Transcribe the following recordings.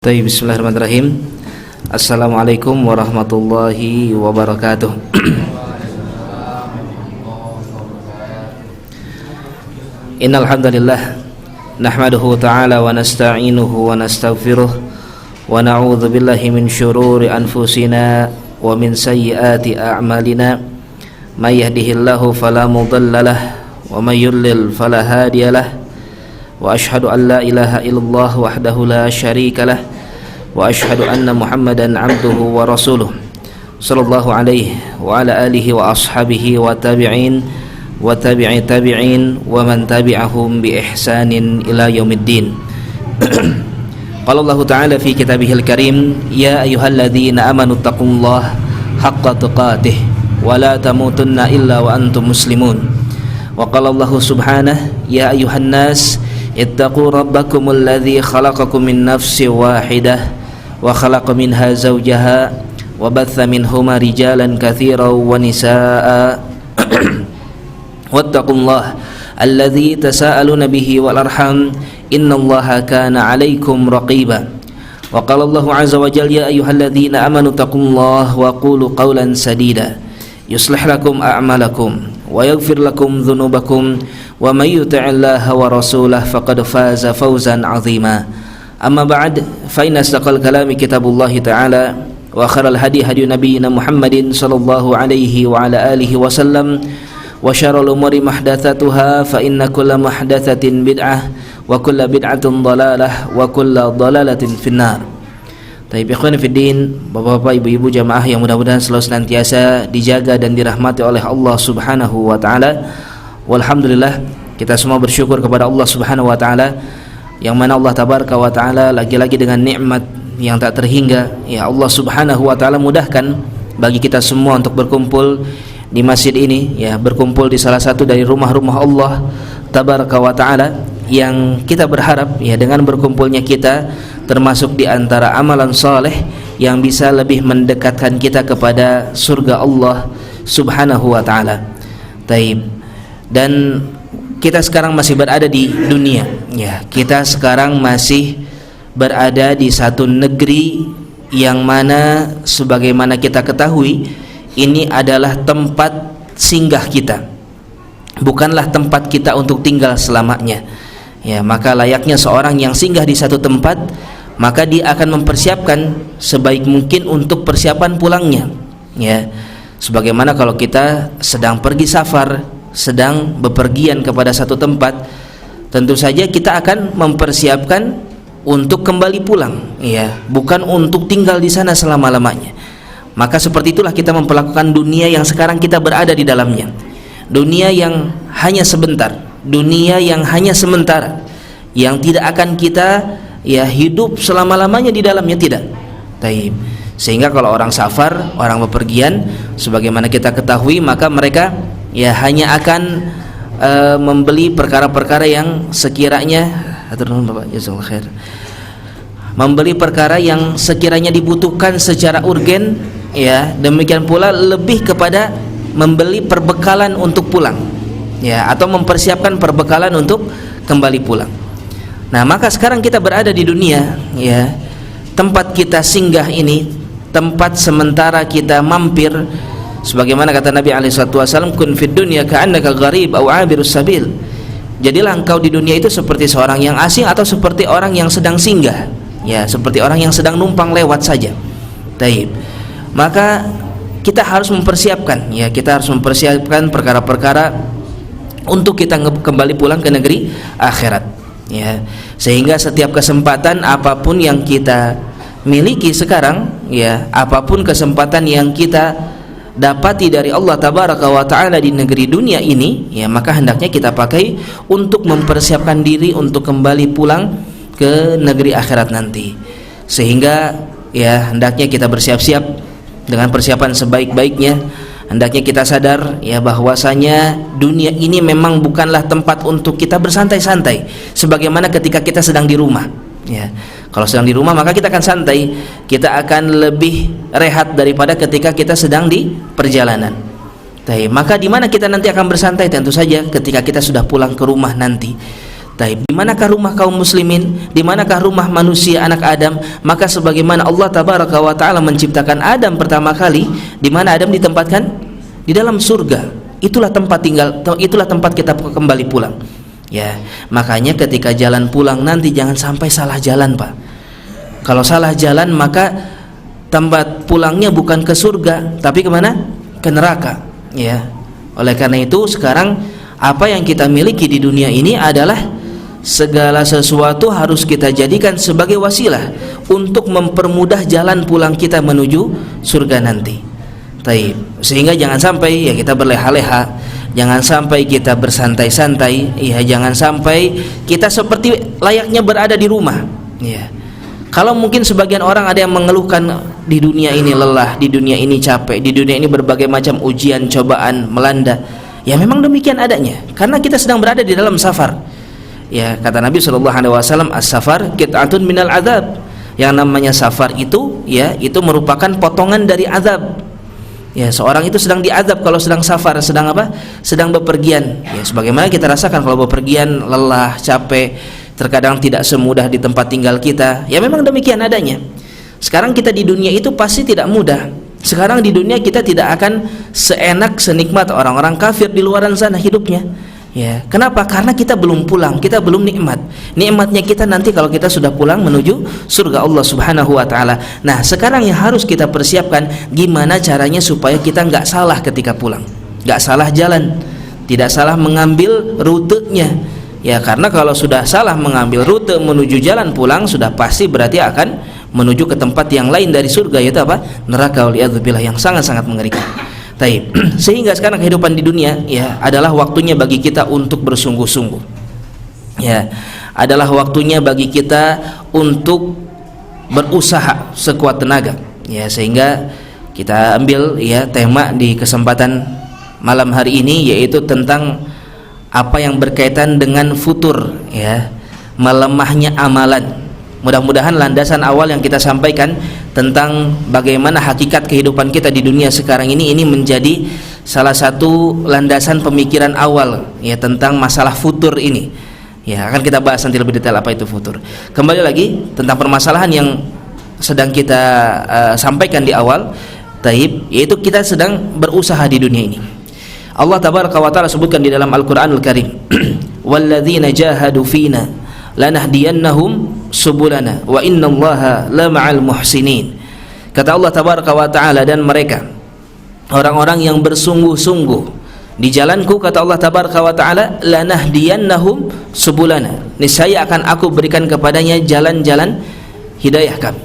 Bismillahirrahmanirrahim. Assalamualaikum warahmatullahi wabarakatuh. Innal hamdalillah nahmaduhu ta'ala wa nasta'inuhu wa nastaghfiruh wa na'udzu billahi min syururi anfusina wa min sayyiati a'malina. May yahdihillahu fala mudhillalah wa may yudlil fala hadiyalah. Wa ashhadu an la ilaha illallah wahdahu la syarikalah wa ashhadu anna Muhammadan abduhu wa rasuluh sallallahu alaihi wa ala alihi wa ashabihi wa tabi'in wa tabi'i tabi'in wa man tabi'ahum bi ihsanin ila yaumiddin. Qala Allah ta'ala fi kitabihil karim, ya ayyuhalladzina amanu taqullaha haqqa tuqatih wa la tamutunna illa wa antum muslimun. Wa qala Allah subhanahu, ya ayyuhan nas ittaqu rabbakumul ladzi khalaqakum min nafsin wahidah wa khalaqa minha zawjaha wa batha minhuma rijalan katsiran wa nisaa'a wattaqullaha alladzi tasaaluna bihi wal arham innallaha kana 'alaikum raqiba. Wa qala Allahu 'azza wa jalla, ya ayyuhalladzina amanu taqullaha wa qulu qawlan sadida yuslih lakum a'malakum wa yaghfir lakum dhunubakum wa may yuti'illaha wa rasulahu faqad faza fawzan 'azima. Amma ba'd, fa inna asdaqal kalami kitabullahi ta'ala wa khairal hadi hadi nabiyyina Muhammadin sallallahu alaihi wa ala alihi wa sallam wa syarrul umuri muhdatsatuha fa inna kulla muhdatsatin bid'ah wa kulla bid'atin dhalalah wa kulla dhalalatin finnar. Taib ikhwan fiddin, bapak-bapak, ibu-ibu jamaah yang mudah-mudahan selalu senantiasa dijaga dan dirahmati oleh Allah Subhanahu wa taala. Walhamdulillah, kita semua bersyukur kepada Allah Subhanahu wa taala yang mana Allah tabaraka wa taala lagi-lagi dengan nikmat yang tak terhingga, ya Allah Subhanahu wa taala mudahkan bagi kita semua untuk berkumpul di masjid ini, ya, berkumpul di salah satu dari rumah-rumah Allah tabaraka wa taala yang kita berharap, ya, dengan berkumpulnya kita termasuk di antara amalan saleh yang bisa lebih mendekatkan kita kepada surga Allah Subhanahu wa taala. Taib. Dan kita sekarang masih berada di dunia, ya. Kita sekarang masih berada di satu negeri yang mana sebagaimana kita ketahui ini adalah tempat singgah kita, bukanlah tempat kita untuk tinggal selamanya. Ya, maka layaknya seorang yang singgah di satu tempat, maka dia akan mempersiapkan sebaik mungkin untuk persiapan pulangnya. Ya, sebagaimana kalau kita sedang pergi safar, sedang bepergian kepada satu tempat, tentu saja kita akan mempersiapkan untuk kembali pulang, ya, bukan untuk tinggal di sana selama-lamanya. Maka seperti itulah kita memperlakukan dunia yang sekarang kita berada di dalamnya. Dunia yang hanya sebentar, dunia yang hanya sementara, yang tidak akan kita, ya, hidup selama-lamanya di dalamnya, tidak. Taib. Sehingga kalau orang safar, orang bepergian, sebagaimana kita ketahui, maka mereka, ya, hanya akan membeli perkara-perkara yang sekiranya, Bapak, jazakallahu khair, membeli perkara yang sekiranya dibutuhkan secara urgen, ya. Demikian pula lebih kepada membeli perbekalan untuk pulang, ya, atau mempersiapkan perbekalan untuk kembali pulang. Nah, maka sekarang kita berada di dunia, ya, tempat kita singgah ini, tempat sementara kita mampir. Sebagaimana kata Nabi SAW, kun fid dunya ka'annaka gharib aw 'abirus sabil. Jadilah engkau di dunia itu seperti seorang yang asing atau seperti orang yang sedang singgah, ya, seperti orang yang sedang numpang lewat saja. Taib. Maka kita harus mempersiapkan, ya, kita harus mempersiapkan perkara-perkara untuk kita kembali pulang ke negeri akhirat, ya. Sehingga setiap kesempatan apapun yang kita miliki sekarang, ya, apapun kesempatan yang kita dapati dari Allah tabaraka wa ta'ala di negeri dunia ini, ya, maka hendaknya kita pakai untuk mempersiapkan diri untuk kembali pulang ke negeri akhirat nanti. Sehingga, ya, hendaknya kita bersiap-siap dengan persiapan sebaik-baiknya. Hendaknya kita sadar, ya, bahwasanya dunia ini memang bukanlah tempat untuk kita bersantai-santai sebagaimana ketika kita sedang di rumah, ya. Kalau sedang di rumah maka kita akan santai, kita akan lebih rehat daripada ketika kita sedang di perjalanan. Maka di mana kita nanti akan bersantai? Tentu saja ketika kita sudah pulang ke rumah nanti. Di manakah rumah kaum muslimin? Di manakah rumah manusia anak Adam? Maka sebagaimana Allah tabaraka wa taala menciptakan Adam pertama kali, di mana Adam ditempatkan? Di dalam surga. Itulah tempat tinggal, itulah tempat kita kembali pulang. Ya, makanya ketika jalan pulang nanti jangan sampai salah jalan, Pak. Kalau salah jalan maka tempat pulangnya bukan ke surga, tapi kemana? Ke neraka. Ya. Oleh karena itu sekarang apa yang kita miliki di dunia ini adalah segala sesuatu harus kita jadikan sebagai wasilah untuk mempermudah jalan pulang kita menuju surga nanti. Sehingga jangan sampai ya kita berleha-leha, jangan sampai kita bersantai-santai, ya jangan sampai kita seperti layaknya berada di rumah. Ya. Kalau mungkin sebagian orang ada yang mengeluhkan di dunia ini lelah, di dunia ini capek, di dunia ini berbagai macam ujian, cobaan melanda. Ya memang demikian adanya, karena kita sedang berada di dalam safar. Ya, kata Nabi SAW, as-safar qit'atun minal azab. Yang namanya safar itu, ya, itu merupakan potongan dari azab. Ya, seorang itu sedang diazab kalau sedang safar, sedang apa? Sedang bepergian. Ya, sebagaimana kita rasakan kalau bepergian lelah, capek, terkadang tidak semudah di tempat tinggal kita. Ya memang demikian adanya. Sekarang kita di dunia itu pasti tidak mudah. Sekarang di dunia kita tidak akan seenak, senikmat orang-orang kafir di luaran sana hidupnya. Ya, kenapa? Karena kita belum pulang, kita belum nikmat. Nikmatnya kita nanti kalau kita sudah pulang menuju surga Allah Subhanahu wa taala. Nah, sekarang yang harus kita persiapkan gimana caranya supaya kita nggak salah ketika pulang. Nggak salah jalan, tidak salah mengambil rutenya. Ya, karena kalau sudah salah mengambil rute menuju jalan pulang sudah pasti berarti akan menuju ke tempat yang lain dari surga, yaitu apa? Neraka, waliyadzubillah, yang sangat-sangat mengerikan. Sehingga sekarang kehidupan di dunia ya adalah waktunya bagi kita untuk bersungguh-sungguh. Ya, adalah waktunya bagi kita untuk berusaha sekuat tenaga. Ya, sehingga kita ambil ya tema di kesempatan malam hari ini yaitu tentang apa yang berkaitan dengan futur, ya, melemahnya amalan. Mudah-mudahan landasan awal yang kita sampaikan tentang bagaimana hakikat kehidupan kita di dunia sekarang ini menjadi salah satu landasan pemikiran awal ya tentang masalah futur ini. Ya, akan kita bahas nanti lebih detail apa itu futur. Kembali lagi tentang permasalahan yang sedang kita sampaikan di awal, yaitu kita sedang berusaha di dunia ini. Allah tabaraka wa taala sebutkan di dalam Al-Qur'anul Karim, "Walladzina jahadu fina lanahdiyannahum subulana wa innallaha lama'al muhsinin." Kata Allah tabaraka wa taala, dan mereka orang-orang yang bersungguh-sungguh di jalanku, kata Allah tabaraka wa taala, lanahdiyannahum subulana, niscaya akan aku berikan kepadanya jalan-jalan hidayah kami.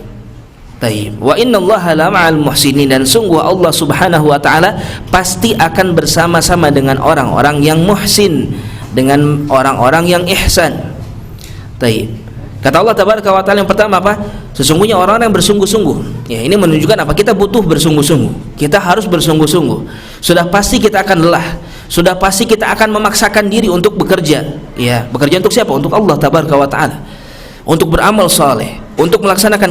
Wa innallaha lama'al muhsinin, dan sungguh Allah subhanahu wa ta'ala pasti akan bersama-sama dengan orang-orang yang muhsin, dengan orang-orang yang ihsan. Kata Allah tabaraka wa ta'ala yang pertama apa? Sesungguhnya orang-orang yang bersungguh-sungguh. Ya, ini menunjukkan apa? Kita butuh bersungguh-sungguh. Kita harus bersungguh-sungguh. Sudah pasti kita akan lelah. Sudah pasti kita akan memaksakan diri untuk bekerja. Ya, bekerja untuk siapa? Untuk Allah tabaraka wa ta'ala. Untuk beramal saleh, untuk melaksanakan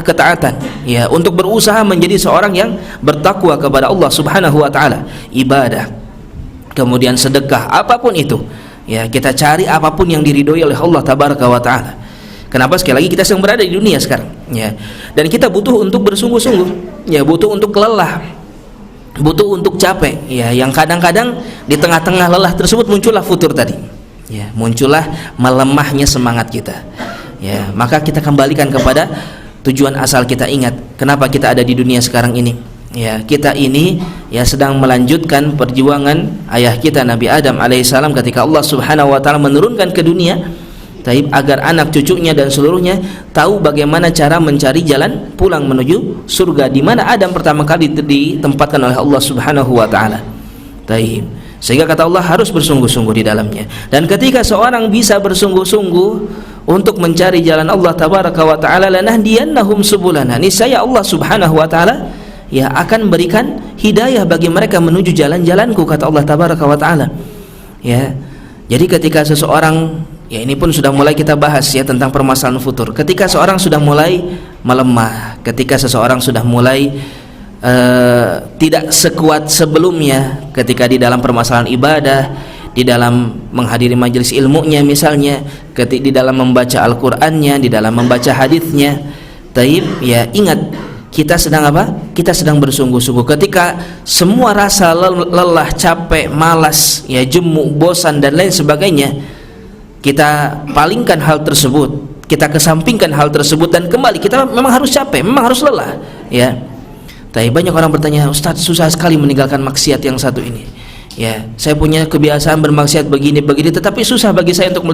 ketaatan, ya, untuk berusaha menjadi seorang yang bertakwa kepada Allah Subhanahu wa taala, ibadah, kemudian sedekah, apapun itu. Ya, kita cari apapun yang diridhoi oleh Allah tabaraka wa taala. Kenapa? Sekali lagi kita sedang berada di dunia sekarang, ya. Dan kita butuh untuk bersungguh-sungguh, ya, butuh untuk lelah, butuh untuk capek, ya, yang kadang-kadang di tengah-tengah lelah tersebut muncullah futur tadi. Ya, muncullah melemahnya semangat kita. Ya, maka kita kembalikan kepada tujuan asal kita. Ingat, kenapa kita ada di dunia sekarang ini? Ya, kita ini ya sedang melanjutkan perjuangan ayah kita Nabi Adam alaihissalam ketika Allah Subhanahu wa taala menurunkan ke dunia, agar anak cucunya dan seluruhnya tahu bagaimana cara mencari jalan pulang menuju surga, di mana Adam pertama kali ditempatkan oleh Allah Subhanahu wa taala. Sehingga kata Allah harus bersungguh-sungguh di dalamnya. Dan ketika seorang bisa bersungguh-sungguh untuk mencari jalan Allah tabaraka wa taala, lanahdiyannahum subulana, niscaya Allah Subhanahu wa taala ya akan berikan hidayah bagi mereka menuju jalan-jalanku, kata Allah tabaraka wa taala. Ya. Jadi ketika seseorang, ya ini pun sudah mulai kita bahas ya tentang permasalahan futur. Ketika seorang sudah mulai melemah, ketika seseorang sudah mulai tidak sekuat sebelumnya ketika di dalam permasalahan ibadah, di dalam menghadiri majelis ilmunya misalnya, di dalam membaca Al-Qur'annya, di dalam membaca hadisnya. Taib, ya ingat kita sedang apa? Kita sedang bersungguh-sungguh. Ketika semua rasa lelah, capek, malas, ya jemu, bosan dan lain sebagainya, kita palingkan hal tersebut, kita kesampingkan hal tersebut dan kembali kita memang harus capek, memang harus lelah, ya. Tapi banyak orang bertanya, Ustaz, susah sekali meninggalkan maksiat yang satu ini. Ya, saya punya kebiasaan bermaksiat begini, tetapi susah bagi saya untuk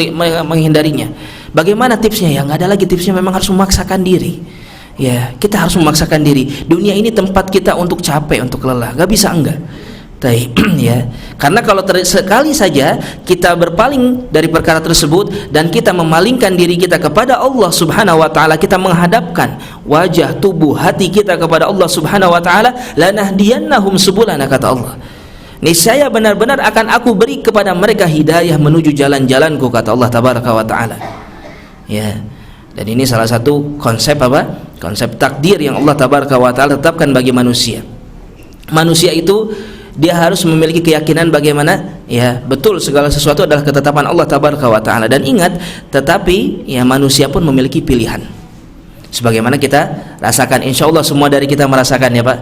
menghindarinya. Bagaimana tipsnya? Ya, nggak ada lagi tipsnya, memang harus memaksakan diri. Ya, kita harus memaksakan diri. Dunia ini tempat kita untuk capek, untuk lelah. Nggak bisa enggak. Ya, karena kalau sekali saja kita berpaling dari perkara tersebut dan kita memalingkan diri kita kepada Allah Subhanahu wa taala, kita menghadapkan wajah, tubuh, hati kita kepada Allah Subhanahu wa taala, lanahdiyannahum subulana, kata Allah. Niscaya benar-benar akan aku beri kepada mereka hidayah menuju jalan-jalanku, kata Allah tabaraka wa taala. Ya. Dan ini salah satu konsep apa? Konsep takdir yang Allah tabaraka wa taala tetapkan bagi manusia. Manusia itu dia harus memiliki keyakinan bagaimana, ya betul segala sesuatu adalah ketetapan Allah tabaraka wa taala. Dan ingat, tetapi ya manusia pun memiliki pilihan. Sebagaimana kita rasakan, insya Allah semua dari kita merasakan ya Pak.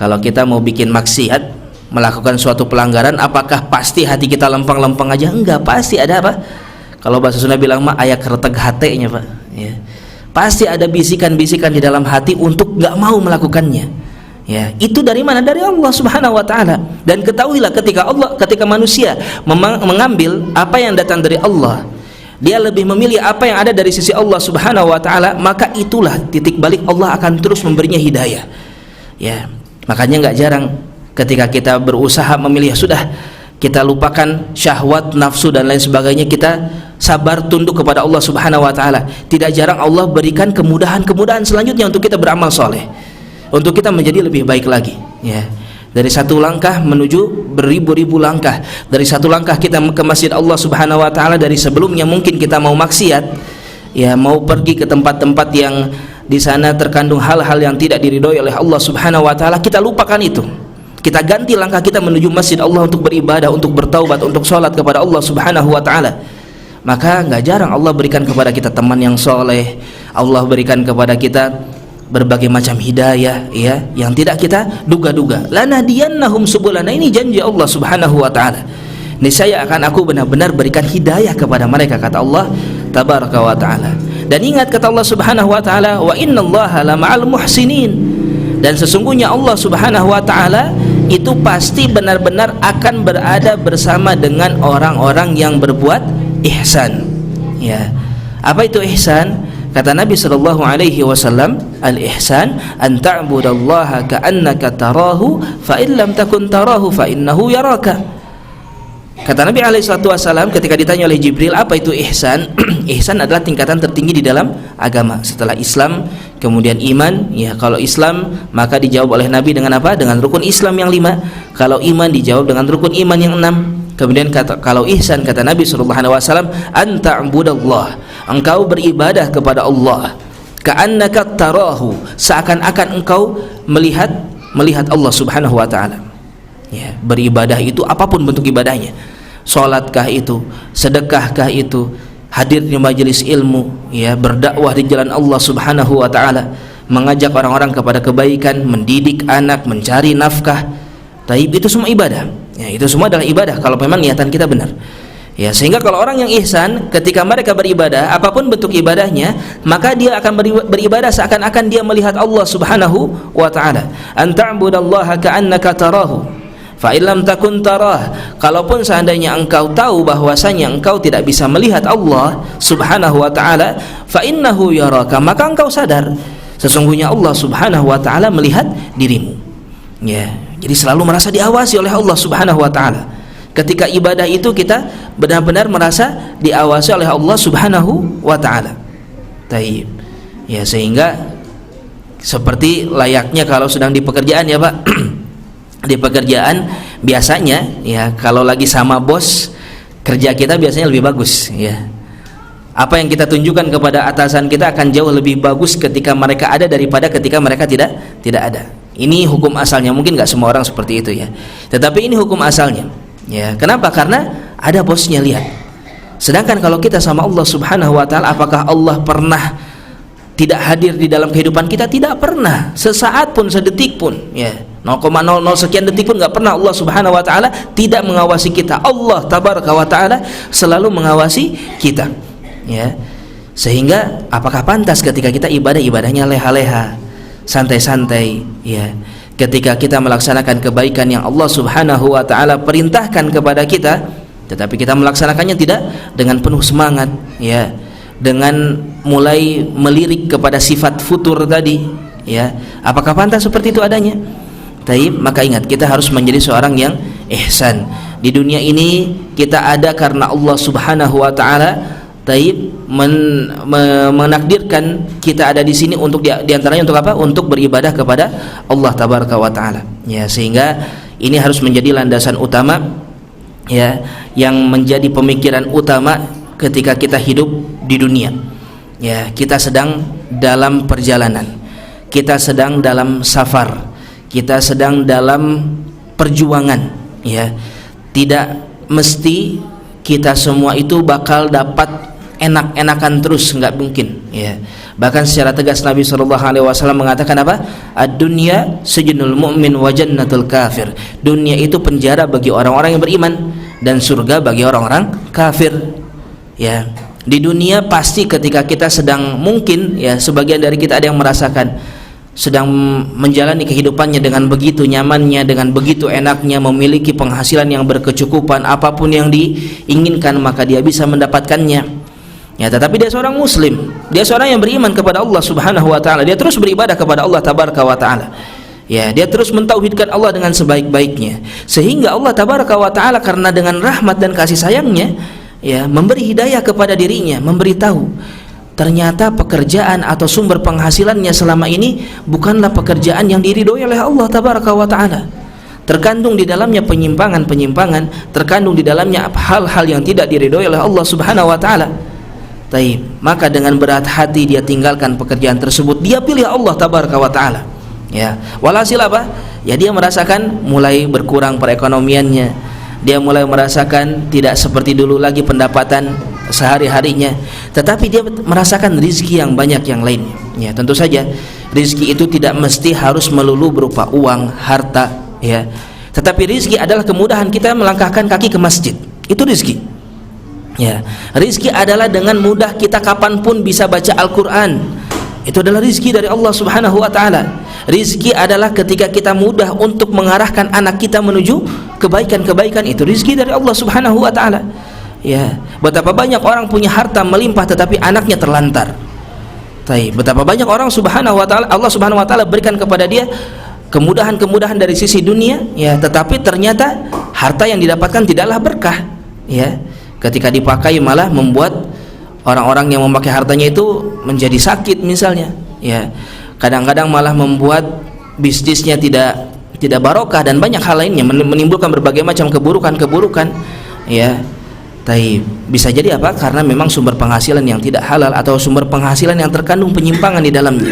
Kalau kita mau bikin maksiat, melakukan suatu pelanggaran, apakah pasti hati kita lempeng-lempeng aja? Enggak, pasti ada apa? Kalau bahasa Sunda bilang mah ayak reteg hatenya Pak, ya. Pasti ada bisikan-bisikan di dalam hati untuk nggak mau melakukannya. Ya, itu dari mana? Dari Allah Subhanahu wa taala. Dan ketahuilah, ketika manusia mengambil apa yang datang dari Allah, dia lebih memilih apa yang ada dari sisi Allah Subhanahu wa taala, maka itulah titik balik Allah akan terus memberinya hidayah. Ya, makanya nggak jarang ketika kita berusaha memilih, sudah kita lupakan syahwat, nafsu dan lain sebagainya, kita sabar tunduk kepada Allah Subhanahu wa taala. Tidak jarang Allah berikan kemudahan-kemudahan selanjutnya untuk kita beramal soleh, untuk kita menjadi lebih baik lagi, ya. Dari satu langkah menuju beribu-ribu langkah. Dari satu langkah kita ke masjid Allah Subhanahu wa taala, dari sebelumnya mungkin kita mau maksiat, ya, mau pergi ke tempat-tempat yang di sana terkandung hal-hal yang tidak diridhoi oleh Allah Subhanahu wa taala, kita lupakan itu. Kita ganti langkah kita menuju masjid Allah untuk beribadah, untuk bertaubat, untuk sholat kepada Allah Subhanahu wa taala. Maka nggak jarang Allah berikan kepada kita teman yang soleh, Allah berikan kepada kita berbagai macam hidayah, ya, yang tidak kita duga-duga. Lanahdiyannahum subulana, ini janji Allah Subhanahu wa taala. Niscaya akan aku benar-benar berikan hidayah kepada mereka, kata Allah tabaraka wa taala. Dan ingat kata Allah Subhanahu wa taala, wa innallaha lama'al muhsinin. Dan sesungguhnya Allah Subhanahu wa taala itu pasti benar-benar akan berada bersama dengan orang-orang yang berbuat ihsan. Ya. Apa itu ihsan? Kata Nabi sallallahu alaihi wasallam, al-ihsan an ta'budallaha ka'annaka tarahu fa in lam takun tarahu fa innahu yaraka. Kata Nabi alaihi wasallam ketika ditanya oleh Jibril, apa itu ihsan? Ihsan adalah tingkatan tertinggi di dalam agama. Setelah Islam, kemudian iman. Ya, kalau Islam maka dijawab oleh Nabi dengan apa? Dengan rukun Islam yang 5. Kalau iman dijawab dengan rukun iman yang 6. Kemudian kalau ihsan, kata Nabi sallallahu alaihi wasallam, an ta'budallah, engkau beribadah kepada Allah ka'annaka tarahu, seakan-akan engkau melihat Allah Subhanahu wa taala. Ya, beribadah itu apapun bentuk ibadahnya. Salatkah itu, sedekahkah itu, hadir di majelis ilmu, ya, berdakwah di jalan Allah Subhanahu wa taala, mengajak orang-orang kepada kebaikan, mendidik anak, mencari nafkah. Taib, itu semua ibadah. Ya, itu semua adalah ibadah kalau memang niatan kita benar. Ya, sehingga kalau orang yang ihsan, ketika mereka beribadah, apapun bentuk ibadahnya, maka dia akan beribadah seakan-akan dia melihat Allah Subhanahu wa taala. An ta'budallaha ka'annaka tarahu fa illam takun tarah. Kalaupun seandainya engkau tahu bahwasanya engkau tidak bisa melihat Allah Subhanahu wa taala, fa innahu yaraka, maka engkau sadar sesungguhnya Allah Subhanahu wa taala melihat dirimu. Ya, jadi selalu merasa diawasi oleh Allah Subhanahu wa taala. Ketika ibadah itu kita benar-benar merasa diawasi oleh Allah Subhanahu wa taala. Taib. Ya, sehingga seperti layaknya kalau sedang di pekerjaan ya Pak. Di pekerjaan biasanya ya, kalau lagi sama bos, kerja kita biasanya lebih bagus ya. Apa yang kita tunjukkan kepada atasan kita akan jauh lebih bagus ketika mereka ada daripada ketika mereka tidak ada. Ini hukum asalnya, mungkin nggak semua orang seperti itu ya, tetapi ini hukum asalnya. Ya, kenapa? Karena ada bosnya, lihat. Sedangkan kalau kita sama Allah Subhanahu wa taala, apakah Allah pernah tidak hadir di dalam kehidupan kita? Tidak pernah, sesaat pun, sedetik pun, ya 0,00 sekian detik pun nggak pernah Allah Subhanahu wa taala tidak mengawasi kita. Allah Tabaraka wa taala selalu mengawasi kita, ya. Sehingga apakah pantas ketika kita ibadahnya leha-leha, santai-santai, ya, ketika kita melaksanakan kebaikan yang Allah Subhanahu wa taala perintahkan kepada kita, tetapi kita melaksanakannya tidak dengan penuh semangat, ya, dengan mulai melirik kepada sifat futur tadi, ya. Apakah pantas seperti itu adanya? Taib, maka ingat, kita harus menjadi seorang yang ihsan. Di dunia ini kita ada karena Allah Subhanahu wa taala taib menakdirkan kita ada di sini untuk diantaranya untuk apa? Untuk beribadah kepada Allah Tabaraka wa taala. Ya, sehingga ini harus menjadi landasan utama, ya, yang menjadi pemikiran utama ketika kita hidup di dunia. Ya, kita sedang dalam perjalanan, kita sedang dalam safar, kita sedang dalam perjuangan, ya. Tidak mesti kita semua itu bakal dapat enak-enakan terus, nggak mungkin, ya. Bahkan secara tegas Nabi SAW mengatakan apa? Ad-dunya sijnul mu'min wa jannatul kafir. Dunia itu penjara bagi orang-orang yang beriman dan surga bagi orang-orang kafir, ya. Di dunia pasti ketika kita sedang, mungkin, ya, sebagian dari kita ada yang merasakan sedang menjalani kehidupannya dengan begitu nyamannya, dengan begitu enaknya, memiliki penghasilan yang berkecukupan, apapun yang diinginkan maka dia bisa mendapatkannya. Ya, tetapi dia seorang muslim, dia seorang yang beriman kepada Allah Subhanahu wa taala, dia terus beribadah kepada Allah Tabaraka wa taala. Ya, dia terus mentauhidkan Allah dengan sebaik-baiknya. Sehingga Allah Tabaraka wa taala karena dengan rahmat dan kasih sayangnya, ya, memberi hidayah kepada dirinya, memberitahu ternyata pekerjaan atau sumber penghasilannya selama ini bukanlah pekerjaan yang diridhoi oleh Allah Tabaraka wa taala. Terkandung di dalamnya penyimpangan-penyimpangan, terkandung di dalamnya hal-hal yang tidak diridhoi oleh Allah Subhanahu wa taala. Taib, maka dengan berat hati dia tinggalkan pekerjaan tersebut, dia pilih Allah Tabaraka wa taala, ya. Walhasil apa? Ya, dia merasakan mulai berkurang perekonomiannya, dia mulai merasakan tidak seperti dulu lagi pendapatan sehari-harinya, tetapi dia merasakan rizki yang banyak yang lainnya, ya. Tentu saja rizki itu tidak mesti harus melulu berupa uang, harta, ya. Tetapi rizki adalah kemudahan kita melangkahkan kaki ke masjid, itu rizki. Ya, rizki adalah dengan mudah kita kapanpun bisa baca Al-Quran, itu adalah rizki dari Allah Subhanahu wa ta'ala. Rizki adalah ketika kita mudah untuk mengarahkan anak kita menuju kebaikan-kebaikan, itu rizki dari Allah Subhanahu wa ta'ala. Ya, betapa banyak orang punya harta melimpah tetapi anaknya terlantar. Betapa banyak orang Subhanahu wa ta'ala, Allah Subhanahu wa ta'ala berikan kepada dia kemudahan-kemudahan dari sisi dunia, ya, tetapi ternyata harta yang didapatkan tidaklah berkah, ya. Ketika dipakai malah membuat orang-orang yang memakai hartanya itu menjadi sakit misalnya, ya. Kadang-kadang malah membuat bisnisnya tidak barokah dan banyak hal lainnya, menimbulkan berbagai macam keburukan-keburukan, ya. Bisa jadi apa? Karena memang sumber penghasilan yang tidak halal atau sumber penghasilan yang terkandung penyimpangan di dalamnya.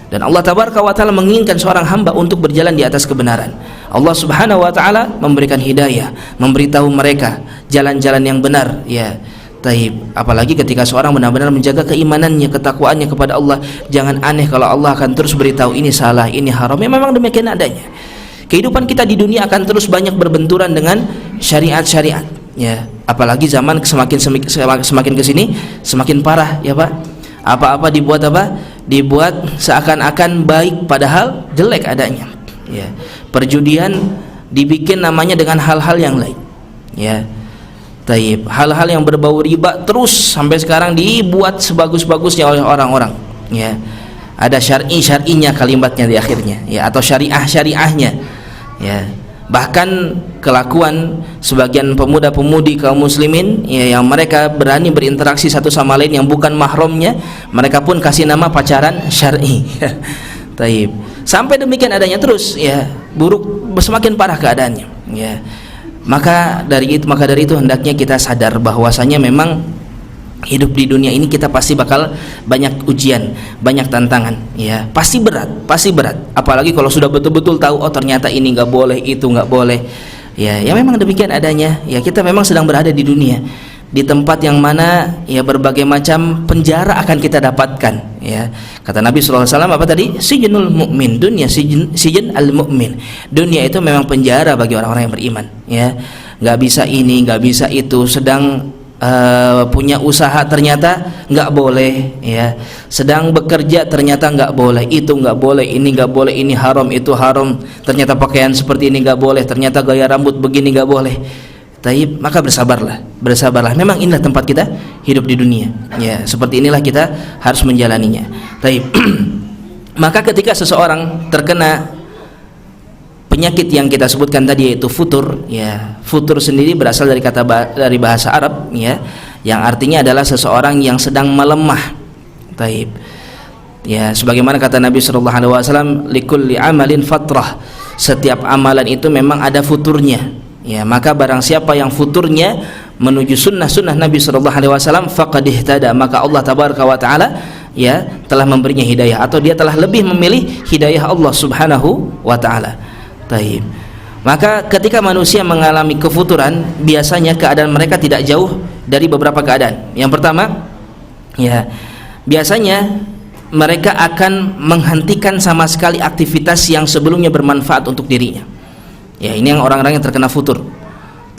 Dan Allah Tabaraka wa taala menginginkan seorang hamba untuk berjalan di atas kebenaran. Allah Subhanahu wa taala memberikan hidayah, memberitahu mereka jalan-jalan yang benar, ya. Apalagi ketika seorang benar-benar menjaga keimanannya, ketakwaannya kepada Allah, jangan aneh kalau Allah akan terus beritahu ini salah, ini haram. Ya, memang demikian adanya. Kehidupan kita di dunia akan terus banyak berbenturan dengan syariat-syariat, ya. Apalagi zaman semakin kesini semakin parah, ya Pak. Apa-apa dibuat apa? Dibuat seakan-akan baik padahal jelek adanya, ya. Perjudian dibikin namanya dengan hal-hal yang lain, ya. Hal-hal yang berbau riba terus sampai sekarang dibuat sebagus-bagusnya oleh orang-orang, ya. Ada syar'inya kalimatnya di akhirnya, ya, atau syariahnya, ya. Bahkan kelakuan sebagian pemuda-pemudi kaum muslimin, ya, yang mereka berani berinteraksi satu sama lain yang bukan mahramnya, mereka pun kasih nama pacaran syar'i. Sampai demikian adanya terus, ya, buruk, semakin parah keadaannya, ya. Maka dari itu hendaknya kita sadar bahwasanya memang hidup di dunia ini kita pasti bakal banyak ujian, banyak tantangan, ya. Pasti berat. Apalagi kalau sudah betul-betul tahu, oh ternyata ini nggak boleh, itu nggak boleh, Ya, ya memang demikian adanya. Ya, kita memang sedang berada di dunia, di tempat yang mana ya berbagai macam penjara akan kita dapatkan. Ya, kata Nabi SAW apa tadi? Sijnul mu'min, dunia sijin al mu'min. Dunia itu memang penjara bagi orang-orang yang beriman. Ya, nggak bisa ini, nggak bisa itu. Sedang punya usaha ternyata nggak boleh, ya. Sedang bekerja ternyata nggak boleh, itu nggak boleh, ini nggak boleh, ini haram, itu haram. Ternyata pakaian seperti ini nggak boleh, ternyata gaya rambut begini nggak boleh. Taib, maka bersabarlah. Memang inilah tempat kita hidup di dunia. Ya, seperti inilah kita harus menjalaninya. Taib. Maka ketika seseorang terkena penyakit yang kita sebutkan tadi, yaitu futur, ya, futur sendiri berasal dari kata dari bahasa Arab, ya, yang artinya adalah seseorang yang sedang melemah. Taib. Ya, sebagaimana kata Nabi SAW, likulli amalin fatrah, setiap amalan itu memang ada futurnya. Ya, maka barang siapa yang futurnya menuju sunnah Nabi SAW, faqad ihtada, maka Allah tabaraka wa taala ya telah memberinya hidayah, atau dia telah lebih memilih hidayah Allah Subhanahu wa taala. Taib. Maka ketika manusia mengalami kefuturan, biasanya keadaan mereka tidak jauh dari beberapa keadaan. Yang pertama, ya, biasanya mereka akan menghentikan sama sekali aktivitas yang sebelumnya bermanfaat untuk dirinya. Ya, ini yang orang-orang yang terkena futur.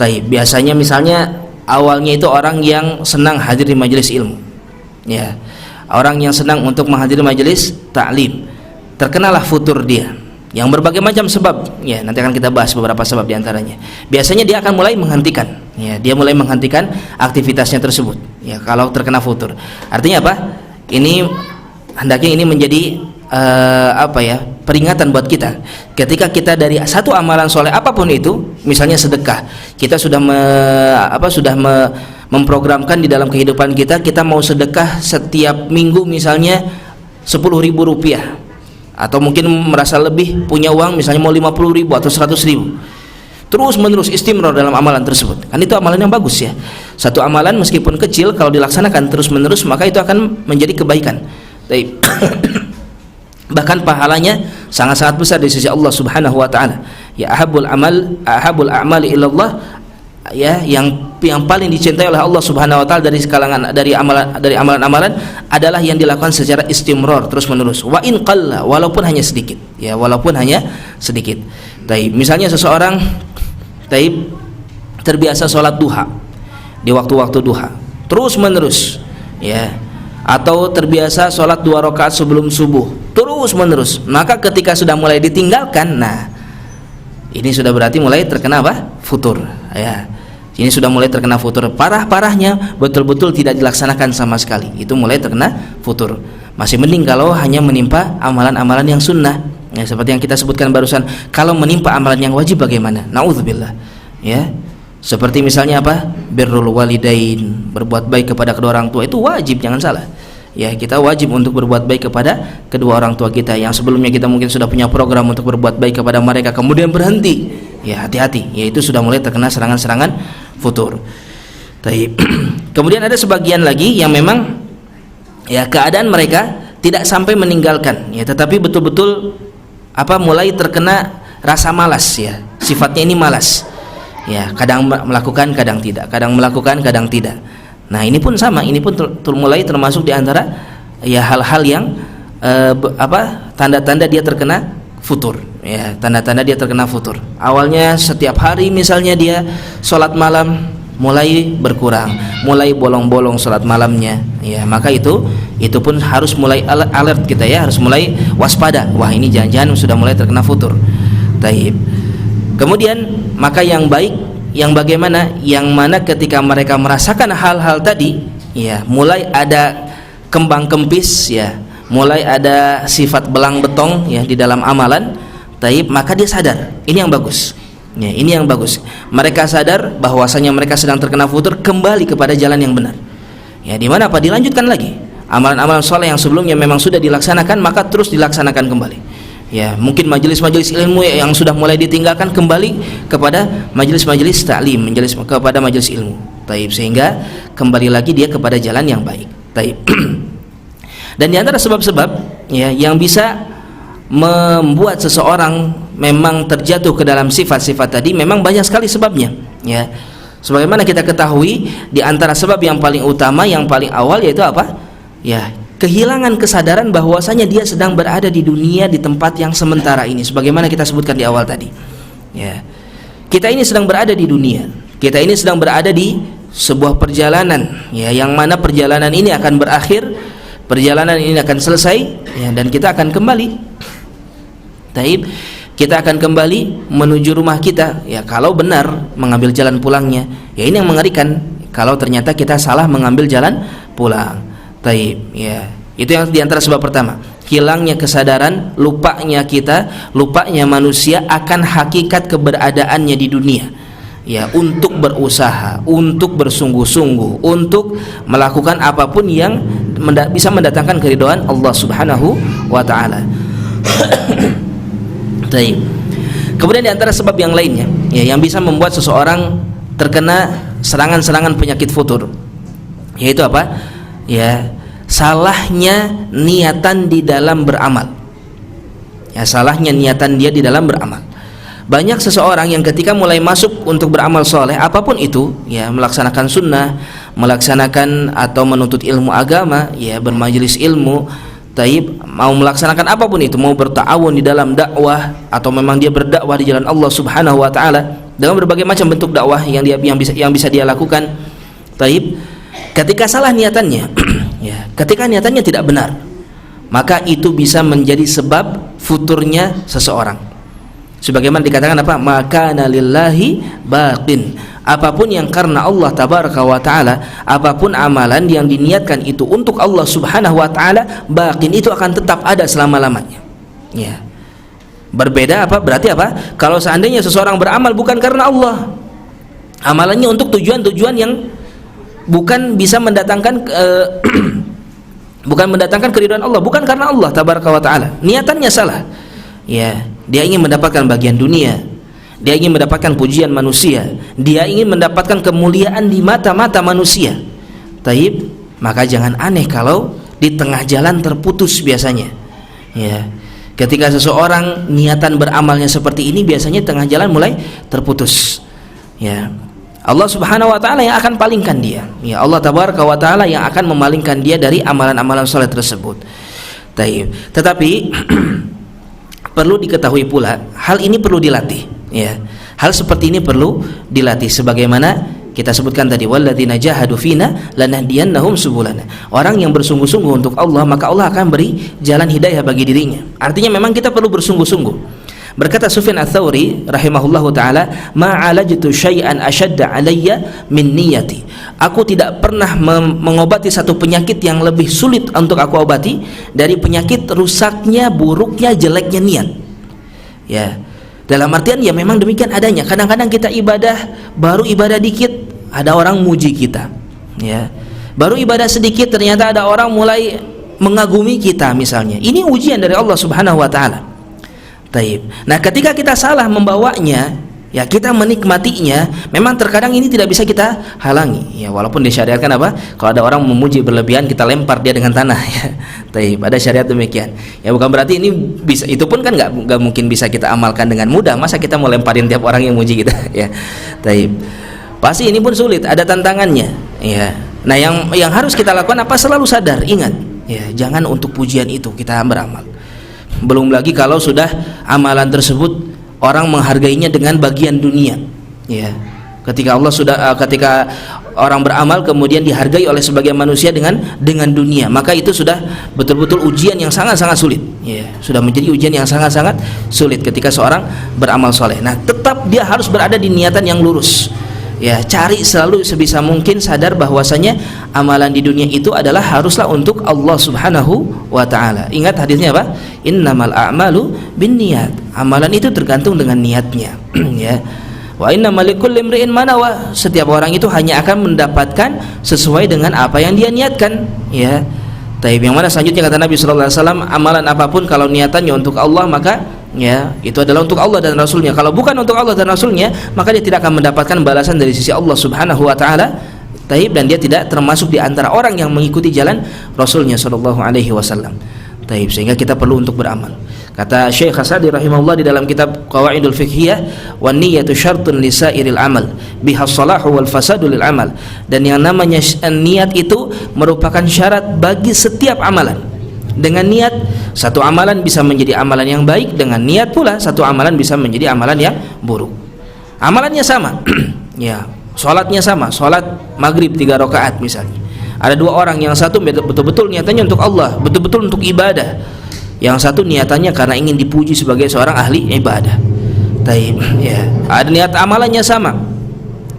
Taib. Biasanya misalnya awalnya itu orang yang senang hadir di majelis ilmu. Ya. Orang yang senang untuk menghadiri majelis taklim. Terkenalah futur dia. Yang berbagai macam sebab, ya, nanti akan kita bahas beberapa sebab diantaranya. Biasanya dia akan mulai menghentikan, ya, dia mulai menghentikan aktivitasnya tersebut. Ya, kalau terkena futur, artinya apa? Ini hendaknya ini menjadi peringatan buat kita. Ketika kita dari satu amalan soleh apapun itu, misalnya sedekah, kita sudah memprogramkan di dalam kehidupan kita, kita mau sedekah setiap minggu misalnya 10.000 rupiah. Atau mungkin merasa lebih punya uang, misalnya mau 50.000 atau 100.000, terus menerus istimror dalam amalan tersebut. Kan itu amalan yang bagus, ya. Satu amalan meskipun kecil, kalau dilaksanakan terus menerus, maka itu akan menjadi kebaikan. Bahkan pahalanya sangat-sangat besar di sisi Allah Subhanahu wa taala. Ya, ahabul a'mali ilallah, ya, yang paling dicintai oleh Allah Subhanahu wa taala dari kalangan dari amalan-amalan adalah yang dilakukan secara istimror, terus menerus. Wa in qalla, walaupun hanya sedikit, ya, walaupun hanya sedikit. Taib. Misalnya seseorang taib terbiasa sholat duha di waktu-waktu duha, terus menerus, ya, atau terbiasa sholat 2 rakaat sebelum subuh, terus menerus. Maka ketika sudah mulai ditinggalkan, nah, ini sudah berarti mulai terkena apa? Futur, ya. Ini sudah mulai terkena futur. Parah-parahnya betul-betul tidak dilaksanakan sama sekali, itu mulai terkena futur. Masih mending kalau hanya menimpa amalan-amalan yang sunnah, ya, seperti yang kita sebutkan barusan. Kalau menimpa amalan yang wajib bagaimana? Nauzubillah, ya. Seperti misalnya apa? Birrul walidain, berbuat baik kepada kedua orang tua, itu wajib, jangan salah. Ya, kita wajib untuk berbuat baik kepada kedua orang tua kita. Yang sebelumnya kita mungkin sudah punya program untuk berbuat baik kepada mereka, kemudian berhenti, ya, hati-hati, ya, itu sudah mulai terkena serangan-serangan futur. Kemudian ada sebagian lagi yang memang, ya, keadaan mereka tidak sampai meninggalkan, ya, tetapi betul-betul mulai terkena rasa malas, ya, sifatnya ini malas, ya, kadang melakukan, kadang tidak, kadang melakukan, kadang tidak. Nah, ini pun sama, ini pun mulai termasuk di antara, ya, hal-hal yang tanda-tanda dia terkena futur, ya, tanda-tanda dia terkena futur. Awalnya setiap hari misalnya dia sholat malam, mulai berkurang, mulai bolong-bolong sholat malamnya, ya, maka itu pun harus mulai alert kita, ya, harus mulai waspada. Wah, ini jangan-jangan sudah mulai terkena futur. Taib. Kemudian maka yang baik yang bagaimana? Yang mana ketika mereka merasakan hal-hal tadi, ya, mulai ada kembang kempis, ya, mulai ada sifat belang betong, ya, di dalam amalan, taib, maka dia sadar. Ini yang bagus, ya, ini yang bagus. Mereka sadar bahwasanya mereka sedang terkena futur, kembali kepada jalan yang benar. Ya, di mana apa? Dilanjutkan lagi amalan-amalan soleh yang sebelumnya memang sudah dilaksanakan, maka terus dilaksanakan kembali. Ya, mungkin majelis-majelis ilmu yang sudah mulai ditinggalkan, kembali kepada majelis-majelis taklim, kepada majelis ilmu. Taib, sehingga kembali lagi dia kepada jalan yang baik. Taib. Dan di antara sebab-sebab, ya, yang bisa membuat seseorang memang terjatuh ke dalam sifat-sifat tadi memang banyak sekali sebabnya, ya. Sebagaimana kita ketahui, di antara sebab yang paling utama, yang paling awal yaitu apa? Ya, kehilangan kesadaran bahwasanya dia sedang berada di dunia di tempat yang sementara ini, sebagaimana kita sebutkan di awal tadi. Ya. Kita ini sedang berada di dunia. Kita ini sedang berada di sebuah perjalanan, ya, yang mana perjalanan ini akan berakhir, perjalanan ini akan selesai, ya, dan kita akan kembali. Taib, kita akan kembali menuju rumah kita, ya, kalau benar mengambil jalan pulangnya. Ya, ini yang mengerikan kalau ternyata kita salah mengambil jalan pulang. Taib, ya, itu yang diantara sebab pertama, hilangnya kesadaran, lupanya kita, lupanya manusia akan hakikat keberadaannya di dunia, ya, untuk berusaha, untuk bersungguh-sungguh, untuk melakukan apapun yang bisa mendatangkan keridhaan Allah Subhanahu wa taala. Taib. Kemudian di antara sebab yang lainnya, ya, yang bisa membuat seseorang terkena serangan-serangan penyakit futur, yaitu apa? Ya, salahnya niatan di dalam beramal. Ya, salahnya niatan dia di dalam beramal. Banyak seseorang yang ketika mulai masuk untuk beramal soleh, apapun itu, ya, melaksanakan sunnah, melaksanakan atau menuntut ilmu agama, ya, bermajelis ilmu, taib, mau melaksanakan apapun itu, mau berta'awun di dalam dakwah atau memang dia berdakwah di jalan Allah Subhanahu wa taala dengan berbagai macam bentuk dakwah yang bisa dia lakukan. Taib, ketika salah niatannya, ya, ketika niatannya tidak benar, maka itu bisa menjadi sebab futurnya seseorang. Sebagaimana dikatakan apa? Maka lillahi baqin. Apapun yang karena Allah tabaraka wa taala, apapun amalan yang diniatkan itu untuk Allah Subhanahu wa taala, baqin, itu akan tetap ada selama-lamanya. Ya. Berbeda apa? Berarti apa? Kalau seandainya seseorang beramal bukan karena Allah, amalannya untuk tujuan-tujuan yang bukan bisa mendatangkan bukan mendatangkan keridhaan Allah, bukan karena Allah tabaraka wa taala, niatannya salah. Ya, dia ingin mendapatkan bagian dunia, dia ingin mendapatkan pujian manusia, dia ingin mendapatkan kemuliaan di mata-mata manusia. Taib, maka jangan aneh kalau di tengah jalan terputus biasanya. Ya, ketika seseorang niatan beramalnya seperti ini, biasanya tengah jalan mulai terputus. Ya, Allah Subhanahu wa taala yang akan palingkan dia. Ya, Allah tabaraka wa taala yang akan memalingkan dia dari amalan-amalan saleh tersebut. Taib. Tetapi perlu diketahui pula, hal ini perlu dilatih, ya. Hal seperti ini perlu dilatih, sebagaimana kita sebutkan tadi, walladzina jahadu fina lanahdiyannahum subulana. Orang yang bersungguh-sungguh untuk Allah, maka Allah akan beri jalan hidayah bagi dirinya. Artinya memang kita perlu bersungguh-sungguh. Berkata Sufyan Ats-Tsauri rahimahullahu taala, ma'alajtu syai'an ashadda alayya min niyati. Aku tidak pernah mengobati satu penyakit yang lebih sulit untuk aku obati dari penyakit rusaknya, buruknya, jeleknya niat. Ya. Dalam artian ya memang demikian adanya. Kadang-kadang kita ibadah, baru ibadah dikit ada orang muji kita. Ya. Baru ibadah sedikit ternyata ada orang mulai mengagumi kita misalnya. Ini ujian dari Allah Subhanahu wa taala. Taib. Nah, ketika kita salah membawanya, ya, kita menikmatinya, memang terkadang ini tidak bisa kita halangi. Ya, walaupun disyariatkan apa? Kalau ada orang memuji berlebihan, kita lempar dia dengan tanah. Ya. Taib. Ada syariat demikian. Ya, bukan berarti ini bisa. Itu pun kan nggak mungkin bisa kita amalkan dengan mudah. Masa kita mau lemparin tiap orang yang muji kita? Ya. Taib. Pasti ini pun sulit. Ada tantangannya. Ya. Nah, yang harus kita lakukan apa? Selalu sadar, ingat. Ya, jangan untuk pujian itu kita beramal. Belum lagi kalau sudah amalan tersebut orang menghargainya dengan bagian dunia. Ya, ketika ketika orang beramal kemudian dihargai oleh sebagian manusia dengan dunia, maka itu sudah betul-betul ujian yang sangat-sangat sulit. Ya, sudah menjadi ujian yang sangat-sangat sulit ketika seorang beramal soleh. Nah, tetap dia harus berada di niatan yang lurus. Ya, cari selalu sebisa mungkin sadar bahwasanya amalan di dunia itu adalah haruslah untuk Allah Subhanahu wa taala. Ingat hadisnya apa? Innamal a'malu binniyat. Amalan itu tergantung dengan niatnya. Ya. Wa innamal likulli imri'in ma nawa. Setiap orang itu hanya akan mendapatkan sesuai dengan apa yang dia niatkan. Ya. Taib, yang mana selanjutnya kata Nabi sallallahu alaihi wasallam, amalan apapun kalau niatannya untuk Allah, maka ya itu adalah untuk Allah dan Rasulnya. Kalau bukan untuk Allah dan Rasulnya, maka dia tidak akan mendapatkan balasan dari sisi Allah Subhanahu wa taala. Taib, dan dia tidak termasuk di antara orang yang mengikuti jalan Rasulnya sallallahu alaihi wasallam. Taib, sehingga kita perlu untuk beramal. Kata Syekh Hasadi rahimahullah di dalam kitab Qawaidul Fiqhiyah, wan niyatu syartun lisairil amal biha salahu wal fasadu lil amal. Dan yang namanya niat itu merupakan syarat bagi setiap amalan. Dengan niat satu amalan bisa menjadi amalan yang baik, dengan niat pula satu amalan bisa menjadi amalan yang buruk. Amalannya sama. Ya, salatnya sama, salat maghrib 3 rakaat misalnya. Ada 2 orang, yang satu betul-betul niatannya untuk Allah, betul-betul untuk ibadah. Yang satu niatannya karena ingin dipuji sebagai seorang ahli ibadah. Taib, ya. Ada niat amalannya sama.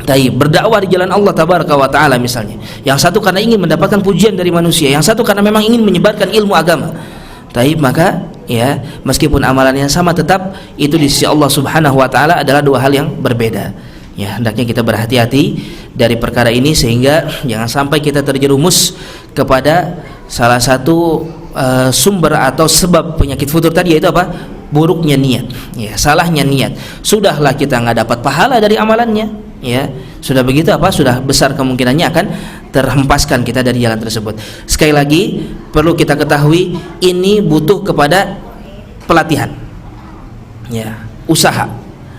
Taib, berdakwah di jalan Allah tabaraka wa taala misalnya. Yang satu karena ingin mendapatkan pujian dari manusia, yang satu karena memang ingin menyebarkan ilmu agama. Taib, maka ya, meskipun amalannya sama, tetap itu di sisi Allah Subhanahu wa taala adalah 2 hal yang berbeda. Ya, hendaknya kita berhati-hati dari perkara ini sehingga jangan sampai kita terjerumus kepada salah satu sumber atau sebab penyakit futur tadi, yaitu apa? Buruknya niat, ya, salahnya niat. Sudahlah kita nggak dapat pahala dari amalannya, ya, sudah begitu apa? Sudah besar kemungkinannya akan terhempaskan kita dari jalan tersebut. Sekali lagi perlu kita ketahui, ini butuh kepada pelatihan, ya, usaha.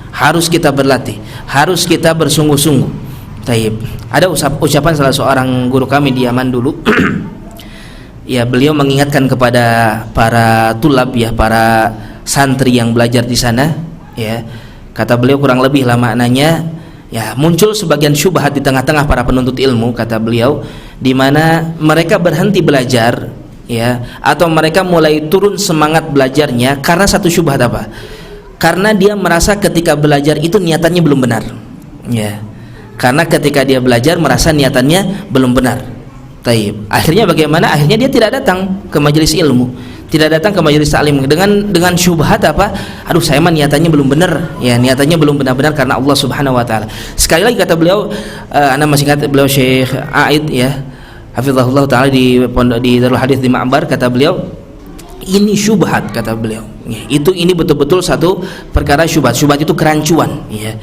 Harus kita berlatih, harus kita bersungguh-sungguh. Taib. Ada ucapan salah seorang guru kami di Yaman dulu. Ya, beliau mengingatkan kepada para tulab, ya, para santri yang belajar di sana, ya. Kata beliau kurang lebih lah maknanya, ya, muncul sebagian syubhat di tengah-tengah para penuntut ilmu, kata beliau, di mana mereka berhenti belajar, ya, atau mereka mulai turun semangat belajarnya karena satu syubhat apa? Karena dia merasa ketika belajar itu niatannya belum benar, ya. Karena ketika dia belajar merasa niatannya belum benar. Taib. Akhirnya bagaimana? Akhirnya dia tidak datang ke majelis ilmu, tidak datang ke majelis taklim dengan syubhat apa? Aduh, saya mah niatannya belum benar, ya, niatannya belum benar-benar karena Allah Subhanahu wa taala. Sekali lagi kata beliau, anda masih ingat beliau Syekh Aid, ya, hafizahullah taala di Darul Hadis di Ma'bar, kata beliau, ini syubhat, kata beliau. Ya, ini betul-betul satu perkara syubhat. Syubhat itu kerancuan, ya.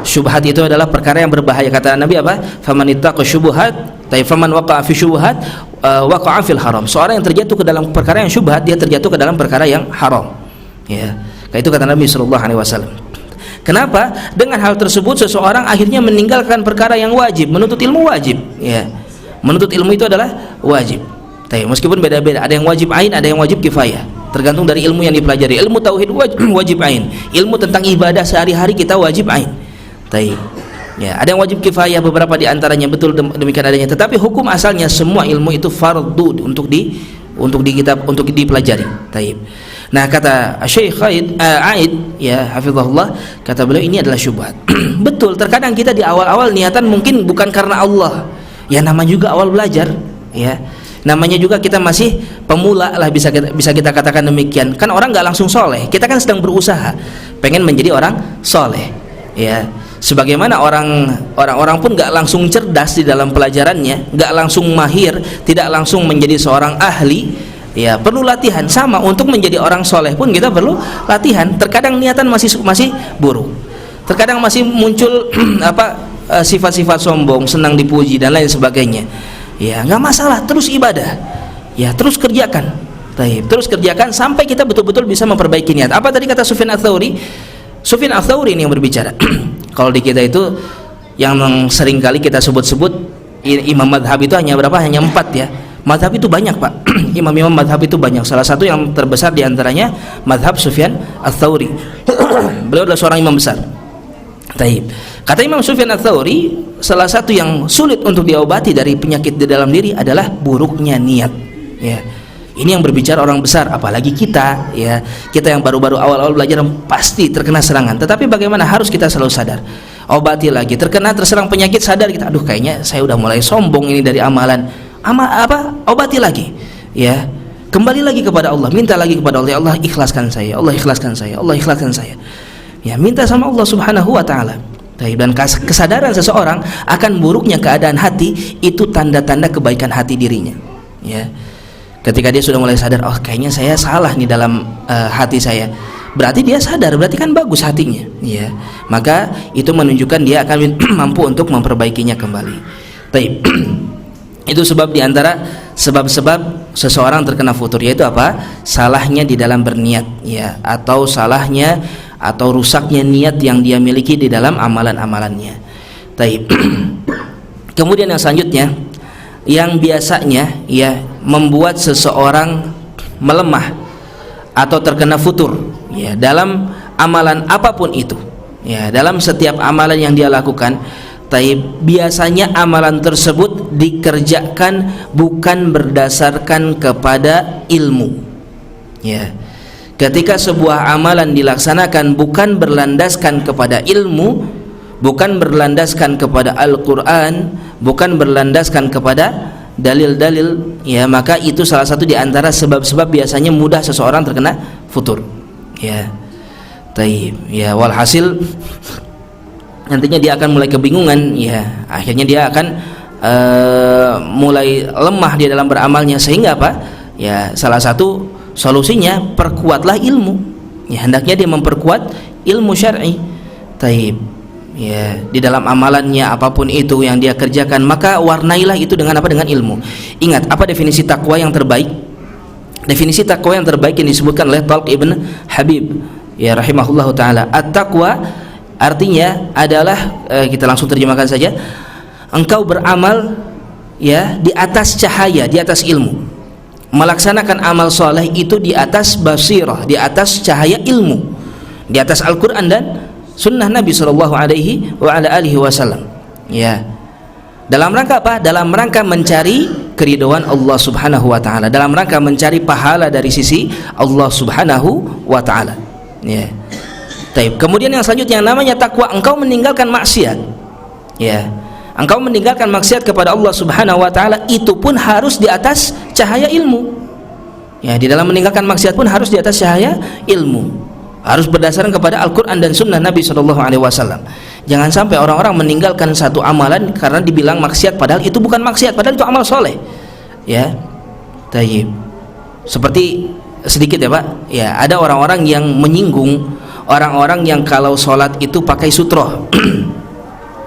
Syubhat itu adalah perkara yang berbahaya. Kata Nabi apa? Faman ittaqa syubhat, faman waqa'a fi syubhat waqa'a fil haram. Seorang yang terjatuh ke dalam perkara yang syubhat, dia terjatuh ke dalam perkara yang haram. Ya. Kayak itu kata Nabi sallallahu alaihi wasallam. Kenapa? Dengan hal tersebut seseorang akhirnya meninggalkan perkara yang wajib. Menuntut ilmu wajib, ya. Menuntut ilmu itu adalah wajib. Meskipun beda-beda, ada yang wajib ain, ada yang wajib kifayah. Tergantung dari ilmu yang dipelajari. Ilmu tauhid wajib ain. Ilmu tentang ibadah sehari-hari kita wajib ain. Ya, ada yang wajib kifayah, beberapa di antaranya betul demikian adanya. Tetapi hukum asalnya semua ilmu itu fardhu untuk dipelajari. Taib. Nah, kata Syekh Aid, ya, hafizahullah, kata beliau ini adalah syubhat. Betul, terkadang kita di awal-awal niatan mungkin bukan karena Allah. Ya, namanya juga awal belajar, ya. Namanya juga kita masih pemula lah, bisa kita katakan demikian. Kan orang nggak langsung soleh, kita kan sedang berusaha pengen menjadi orang soleh, ya. Sebagaimana orang-orang pun nggak langsung cerdas di dalam pelajarannya, nggak langsung mahir, tidak langsung menjadi seorang ahli, ya, perlu latihan. Sama untuk menjadi orang soleh pun kita perlu latihan. Terkadang niatan masih buruk, terkadang masih muncul sifat-sifat sombong, senang dipuji dan lain sebagainya. Ya, nggak masalah, terus ibadah, ya, terus kerjakan, terus kerjakan sampai kita betul-betul bisa memperbaiki niat. Apa tadi kata Sufyan Ats-Tsauri? Sufyan Ats-Tsauri ini yang berbicara. Kalau di kita itu yang sering kali kita sebut-sebut imam madhab itu hanya berapa? Hanya 4, ya. Madhab itu banyak, Pak. Imam-imam madhab itu banyak. Salah satu yang terbesar diantaranya madhab Sufyan Ats-Tsauri. Beliau adalah seorang imam besar. Taib. Kata Imam Sufyan Ats-Tsauri, salah satu yang sulit untuk diobati dari penyakit di dalam diri adalah buruknya niat, ya. Ini yang berbicara orang besar, apalagi kita, ya. Kita yang baru-baru awal-awal belajar pasti terkena serangan. Tetapi bagaimana? Harus kita selalu sadar. Obati lagi. Terserang penyakit, sadar kita, aduh, kayaknya saya udah mulai sombong ini dari amalan. Obati lagi, ya. Kembali lagi kepada Allah, minta lagi kepada Allah, ya Allah, ikhlaskan saya, Allah ikhlaskan saya, Allah ikhlaskan saya. Ya, minta sama Allah Subhanahu wa taala. Dan kesadaran seseorang akan buruknya keadaan hati itu tanda-tanda kebaikan hati dirinya, ya. Ketika dia sudah mulai sadar, oh, kayaknya saya salah nih dalam hati saya, berarti dia sadar, berarti kan bagus hatinya, ya. Maka itu menunjukkan dia akan mampu untuk memperbaikinya kembali. Itu sebab diantara sebab-sebab seseorang terkena futur, yaitu apa? Salahnya di dalam berniat, ya, atau salahnya atau rusaknya niat yang dia miliki di dalam amalan-amalannya. Taib. Kemudian yang selanjutnya, yang biasanya ya membuat seseorang melemah atau terkena futur, ya, dalam amalan apapun itu, ya, dalam setiap amalan yang dia lakukan. Taib, biasanya amalan tersebut dikerjakan bukan berdasarkan kepada ilmu, ya. Ketika sebuah amalan dilaksanakan bukan berlandaskan kepada ilmu, bukan berlandaskan kepada Al-Quran, bukan berlandaskan kepada dalil-dalil, ya, maka itu salah satu di antara sebab-sebab biasanya mudah seseorang terkena futur, ya. Taib, ya, walhasil nantinya dia akan mulai kebingungan, ya, akhirnya dia akan mulai lemah di dalam beramalnya. Sehingga apa? Ya, salah satu solusinya perkuatlah ilmu, ya, hendaknya dia memperkuat ilmu syar'i. Taib, ya, di dalam amalannya apapun itu yang dia kerjakan, maka warnailah itu dengan apa? Dengan ilmu. Ingat, apa definisi takwa yang terbaik? Definisi takwa yang terbaik yang disebutkan oleh Talq ibn Habib, ya, rahimahullahu taala. At-taqwa artinya adalah, kita langsung terjemahkan saja, engkau beramal, ya, di atas cahaya, di atas ilmu, melaksanakan amal soleh itu di atas basirah, di atas cahaya ilmu, di atas Al-Quran dan sunnah Nabi Sallallahu Alaihi Wasallam, ya. Dalam rangka apa? Dalam rangka mencari keridhaan Allah Subhanahu Wa Taala, dalam rangka mencari pahala dari sisi Allah Subhanahu Wa Taala, ya. Kemudian yang selanjutnya namanya takwa, engkau meninggalkan maksiat, ya, engkau meninggalkan maksiat kepada Allah Subhanahu Wa Taala, itu pun harus di atas cahaya ilmu, ya. Di dalam meninggalkan maksiat pun harus di atas cahaya ilmu, harus berdasarkan kepada Al-Quran dan sunnah Nabi Shallallahu Alaihi Wasallam. Jangan sampai orang-orang meninggalkan satu amalan karena dibilang maksiat, padahal itu bukan maksiat, padahal itu amal soleh, ya. Tayyib. Seperti sedikit, ya Pak, ya, ada orang-orang yang menyinggung orang-orang yang kalau sholat itu pakai sutroh.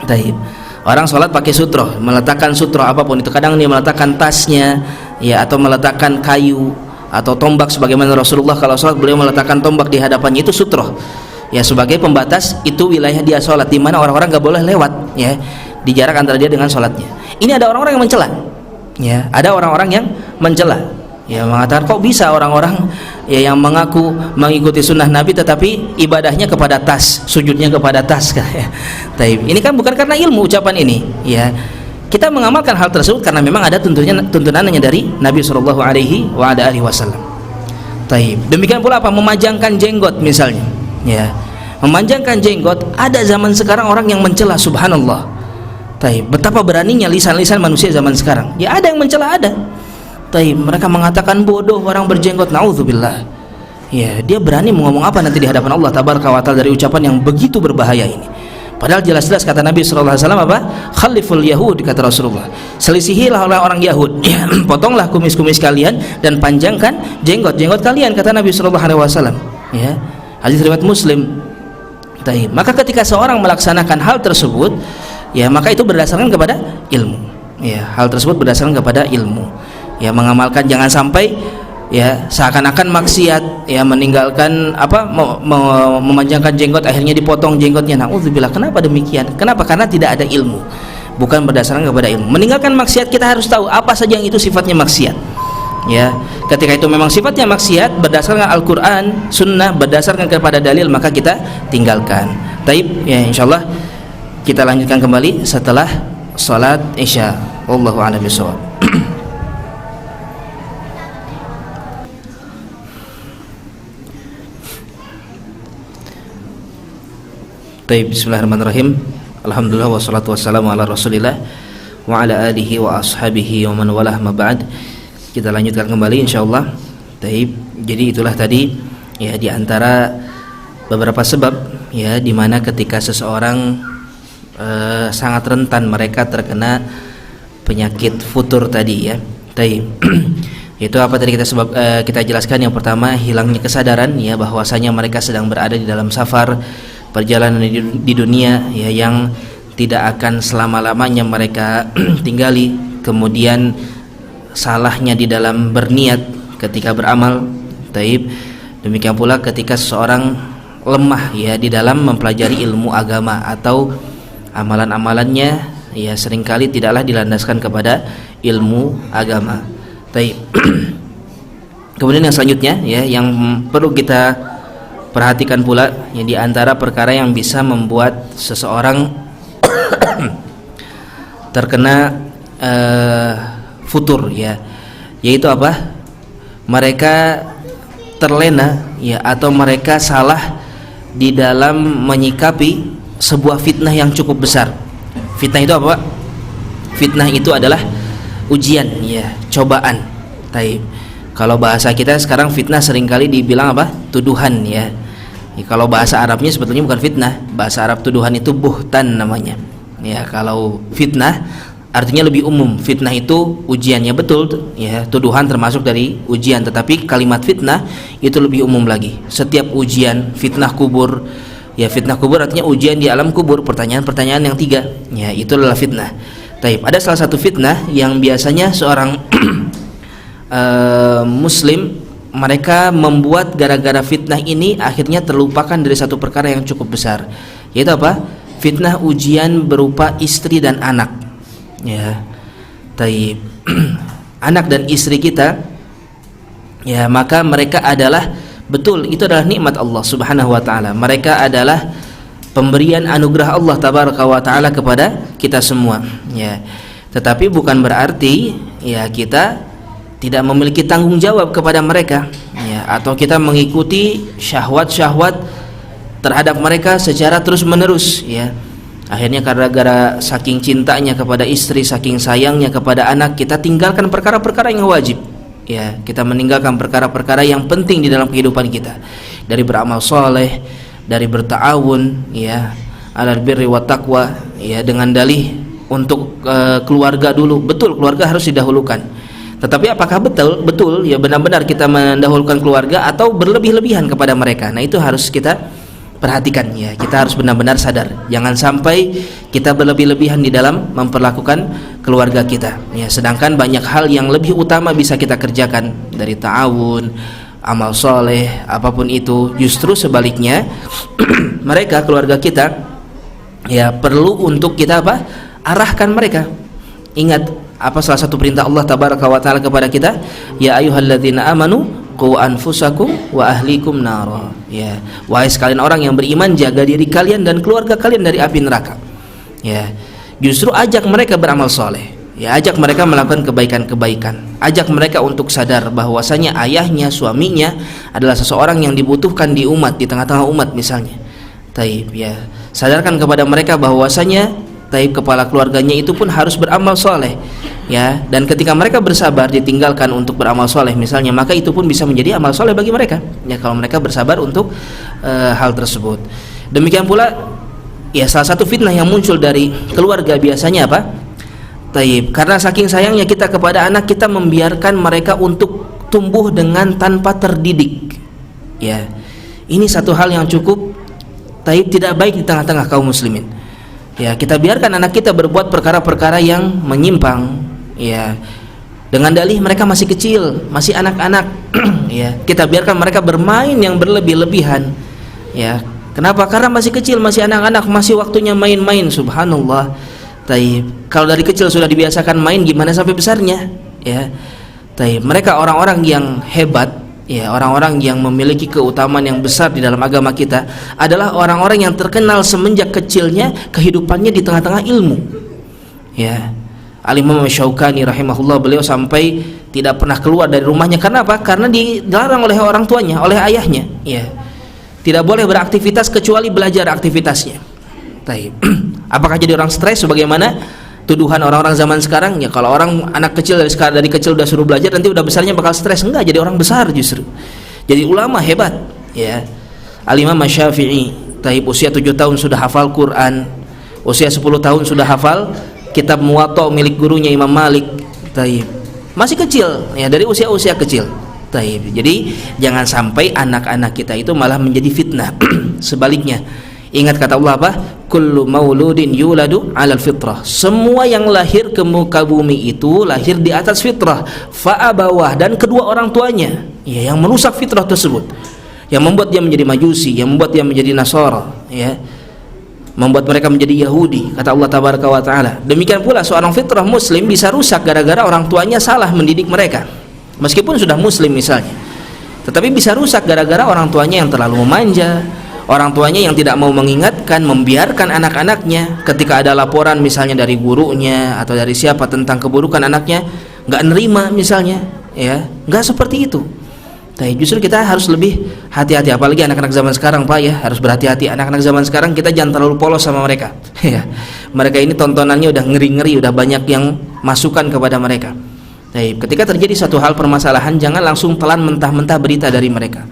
Taib. Orang sholat pakai sutroh, meletakkan sutroh apapun itu, kadang dia meletakkan tasnya, ya, atau meletakkan kayu atau tombak, sebagaimana Rasulullah kalau sholat beliau meletakkan tombak di hadapannya, itu sutroh, ya, sebagai pembatas itu wilayah dia sholat, di mana orang-orang nggak boleh lewat, ya, di jarak antara dia dengan sholatnya. Ini ada orang-orang yang mencela, ya, ada orang-orang yang mencela, ya, mengatakan kok bisa orang-orang, ya, yang mengaku mengikuti sunnah Nabi tetapi ibadahnya kepada tas, sujudnya kepada tas, ya. Taib. Ini kan bukan karena ilmu ucapan ini, ya. Kita mengamalkan hal tersebut karena memang ada tuntunannya dari Nabi Shallallahu Alaihi Wasallam. Taib. Demikian pula apa? Memajangkan jenggot misalnya, ya. Memanjangkan jenggot, ada zaman sekarang orang yang mencela, subhanallah. Taib. Betapa beraninya lisan-lisan manusia zaman sekarang. Ya, ada yang mencela, ada. Taib, mereka mengatakan bodoh orang berjenggot, naudzubillah. Ya, dia berani ngomong apa nanti di hadapan Allah Tabaraka wa Ta'ala dari ucapan yang begitu berbahaya ini. Padahal jelas-jelas kata Nabi sallallahu alaihi wasallam apa? Khaliful yahud, kata Rasulullah. Selisihilah orang Yahud. Potonglah kumis-kumis kalian dan panjangkan jenggot-jenggot kalian, kata Nabi sallallahu alaihi wasallam. Ya. Hadis riwayat Muslim. Taib. Maka ketika seorang melaksanakan hal tersebut, ya, maka itu berdasarkan kepada ilmu. Ya, hal tersebut berdasarkan kepada ilmu. Ya, mengamalkan, jangan sampai, ya, seakan-akan maksiat, ya, meninggalkan apa, memanjangkan jenggot akhirnya dipotong jenggotnya. Nauzubillah. Kenapa demikian? Kenapa? Karena tidak ada ilmu, bukan berdasarkan kepada ilmu. Meninggalkan maksiat kita harus tahu apa saja yang itu sifatnya maksiat, ya. Ketika itu memang sifatnya maksiat berdasarkan Al-Quran, sunnah, berdasarkan kepada dalil, maka kita tinggalkan. Taib, ya, insyaallah kita lanjutkan kembali setelah salat Isya. Wallahu a'lam bishawab. Baik, bismillahirrahmanirrahim. Alhamdulillah wassalatu wassalamu ala Rasulillah wa ala alihi wa ashabihi wa man walah, ma ba'd. Kita lanjutkan kembali insyaallah. Baik, jadi itulah tadi, ya, di antara beberapa sebab, ya, di mana ketika seseorang sangat rentan mereka terkena penyakit futur tadi, ya. Baik. Itu apa tadi kita jelaskan? Yang pertama, hilangnya kesadaran, ya, bahwasanya mereka sedang berada di dalam safar, perjalanan di dunia, ya, yang tidak akan selama-lamanya mereka tinggali. Kemudian salahnya di dalam berniat ketika beramal. Taib. Demikian pula ketika seseorang lemah ya di dalam mempelajari ilmu agama atau amalan-amalannya ya seringkali tidaklah dilandaskan kepada ilmu agama. Taib. Kemudian yang selanjutnya ya yang perlu kita perhatikan pula ya di antara perkara yang bisa membuat seseorang terkena futur ya, yaitu apa? Mereka terlena ya atau mereka salah di dalam menyikapi sebuah fitnah yang cukup besar. Fitnah itu apa? Fitnah itu adalah ujian ya, cobaan. Taib. Kalau bahasa kita sekarang fitnah seringkali dibilang apa? Tuduhan ya. Kalau bahasa Arabnya sebetulnya bukan fitnah. Bahasa Arab tuduhan itu buhtan namanya. Ya, kalau fitnah artinya lebih umum. Fitnah itu ujiannya, betul ya, tuduhan termasuk dari ujian, tetapi kalimat fitnah itu lebih umum lagi. Setiap ujian, fitnah kubur ya, fitnah kubur artinya ujian di alam kubur, pertanyaan-pertanyaan yang 3 ya, itu adalah fitnah. Taib. Ada salah satu fitnah yang biasanya seorang muslim mereka membuat gara-gara fitnah ini akhirnya terlupakan dari satu perkara yang cukup besar, yaitu apa? Fitnah ujian berupa istri dan anak ya. Taib. Anak dan istri kita ya, maka mereka adalah, betul, itu adalah nikmat Allah Subhanahu wa taala. Mereka adalah pemberian anugerah Allah tabaraka wa taala kepada kita semua ya. Tetapi bukan berarti ya kita tidak memiliki tanggung jawab kepada mereka ya, atau kita mengikuti syahwat-syahwat terhadap mereka secara terus-menerus ya. Akhirnya gara-gara saking cintanya kepada istri, saking sayangnya kepada anak, kita tinggalkan perkara-perkara yang wajib ya. Kita meninggalkan perkara-perkara yang penting di dalam kehidupan kita, dari beramal soleh, dari berta'awun ya, alal birri wat taqwa ya, dengan dalih untuk keluarga dulu. Betul, keluarga harus didahulukan. Tetapi apakah betul ya benar-benar kita mendahulukan keluarga atau berlebih-lebihan kepada mereka? Nah, itu harus kita perhatikan ya. Kita harus benar-benar sadar, jangan sampai kita berlebih-lebihan di dalam memperlakukan keluarga kita ya. Sedangkan banyak hal yang lebih utama bisa kita kerjakan, dari ta'awun, amal soleh, apapun itu. Justru sebaliknya mereka, keluarga kita ya, perlu untuk kita apa? Arahkan mereka. Ingat apa salah satu perintah Allah tabaraka wa taala kepada kita? Ya ayyuhalladzina amanu qu anfusakum wa ahlikum nara ya. Wahai sekalian orang yang beriman, jaga diri kalian dan keluarga kalian dari api neraka ya. Justru ajak mereka beramal soleh ya, ajak mereka melakukan kebaikan-kebaikan, ajak mereka untuk sadar bahwasanya ayahnya, suaminya adalah seseorang yang dibutuhkan di umat, di tengah-tengah umat misalnya. Taib ya. Sadarkan kepada mereka bahwasanya taib kepala keluarganya itu pun harus beramal soleh ya, dan ketika mereka bersabar ditinggalkan untuk beramal soleh misalnya, maka itu pun bisa menjadi amal soleh bagi mereka ya, kalau mereka bersabar untuk hal tersebut. Demikian pula ya, salah satu fitnah yang muncul dari keluarga biasanya apa? Taib, karena saking sayangnya kita kepada anak, kita membiarkan mereka untuk tumbuh dengan tanpa terdidik ya. Ini satu hal yang cukup taib tidak baik di tengah-tengah kaum muslimin ya. Kita biarkan anak kita berbuat perkara-perkara yang menyimpang ya, dengan dalih mereka masih kecil, masih anak-anak ya. Kita biarkan mereka bermain yang berlebih-lebihan ya. Kenapa? Karena masih kecil, masih anak-anak, masih waktunya main-main. Subhanallah. Taib. Kalau dari kecil sudah dibiasakan main, gimana sampai besarnya ya. Taib. Mereka orang-orang yang hebat ya, orang-orang yang memiliki keutamaan yang besar di dalam agama kita adalah orang-orang yang terkenal semenjak kecilnya kehidupannya di tengah-tengah ilmu ya. Al-Imam Syaukani rahimahullah, beliau sampai tidak pernah keluar dari rumahnya. Karena apa? Karena dilarang oleh orang tuanya, oleh ayahnya ya. Tidak boleh beraktivitas kecuali belajar aktivitasnya. Taib. Apakah jadi orang stres sebagaimana tuduhan orang-orang zaman sekarang ya? Kalau orang anak kecil dari kecil udah suruh belajar, nanti udah besarnya bakal stres. Enggak, jadi orang besar justru jadi ulama hebat ya. Al-Imam Syafi'i taib, usia 7 tahun sudah hafal Quran, usia 10 tahun sudah hafal kitab Muwatta milik gurunya Imam Malik. Taib. Masih kecil ya, dari usia-usia kecil. Taib. Jadi jangan sampai anak-anak kita itu malah menjadi fitnah. Sebaliknya, ingat kata Allah apa? kullu mauludin yuladu 'alal fitrah. Semua yang lahir ke muka bumi itu lahir di atas fitrah. Fa abawah, dan kedua orang tuanya ya yang merusak fitrah tersebut, yang membuat dia menjadi majusi, yang membuat dia menjadi nasara, ya, membuat mereka menjadi Yahudi, kata Allah tabaraka wa taala. Demikian pula seorang fitrah muslim bisa rusak gara-gara orang tuanya salah mendidik mereka. Meskipun sudah muslim misalnya, tetapi bisa rusak gara-gara orang tuanya yang terlalu memanja, orang tuanya yang tidak mau mengingatkan, membiarkan anak-anaknya ketika ada laporan misalnya dari gurunya atau dari siapa tentang keburukan anaknya, nggak nerima misalnya, ya, nggak seperti itu. Tapi justru kita harus lebih hati-hati, apalagi anak-anak zaman sekarang, Pak, ya, harus berhati-hati. Anak-anak zaman sekarang kita jangan terlalu polos sama mereka. Ya, mereka ini tontonannya udah ngeri-ngeri, udah banyak yang masukan kepada mereka. Tapi ketika terjadi suatu hal permasalahan, jangan langsung telan mentah-mentah berita dari mereka.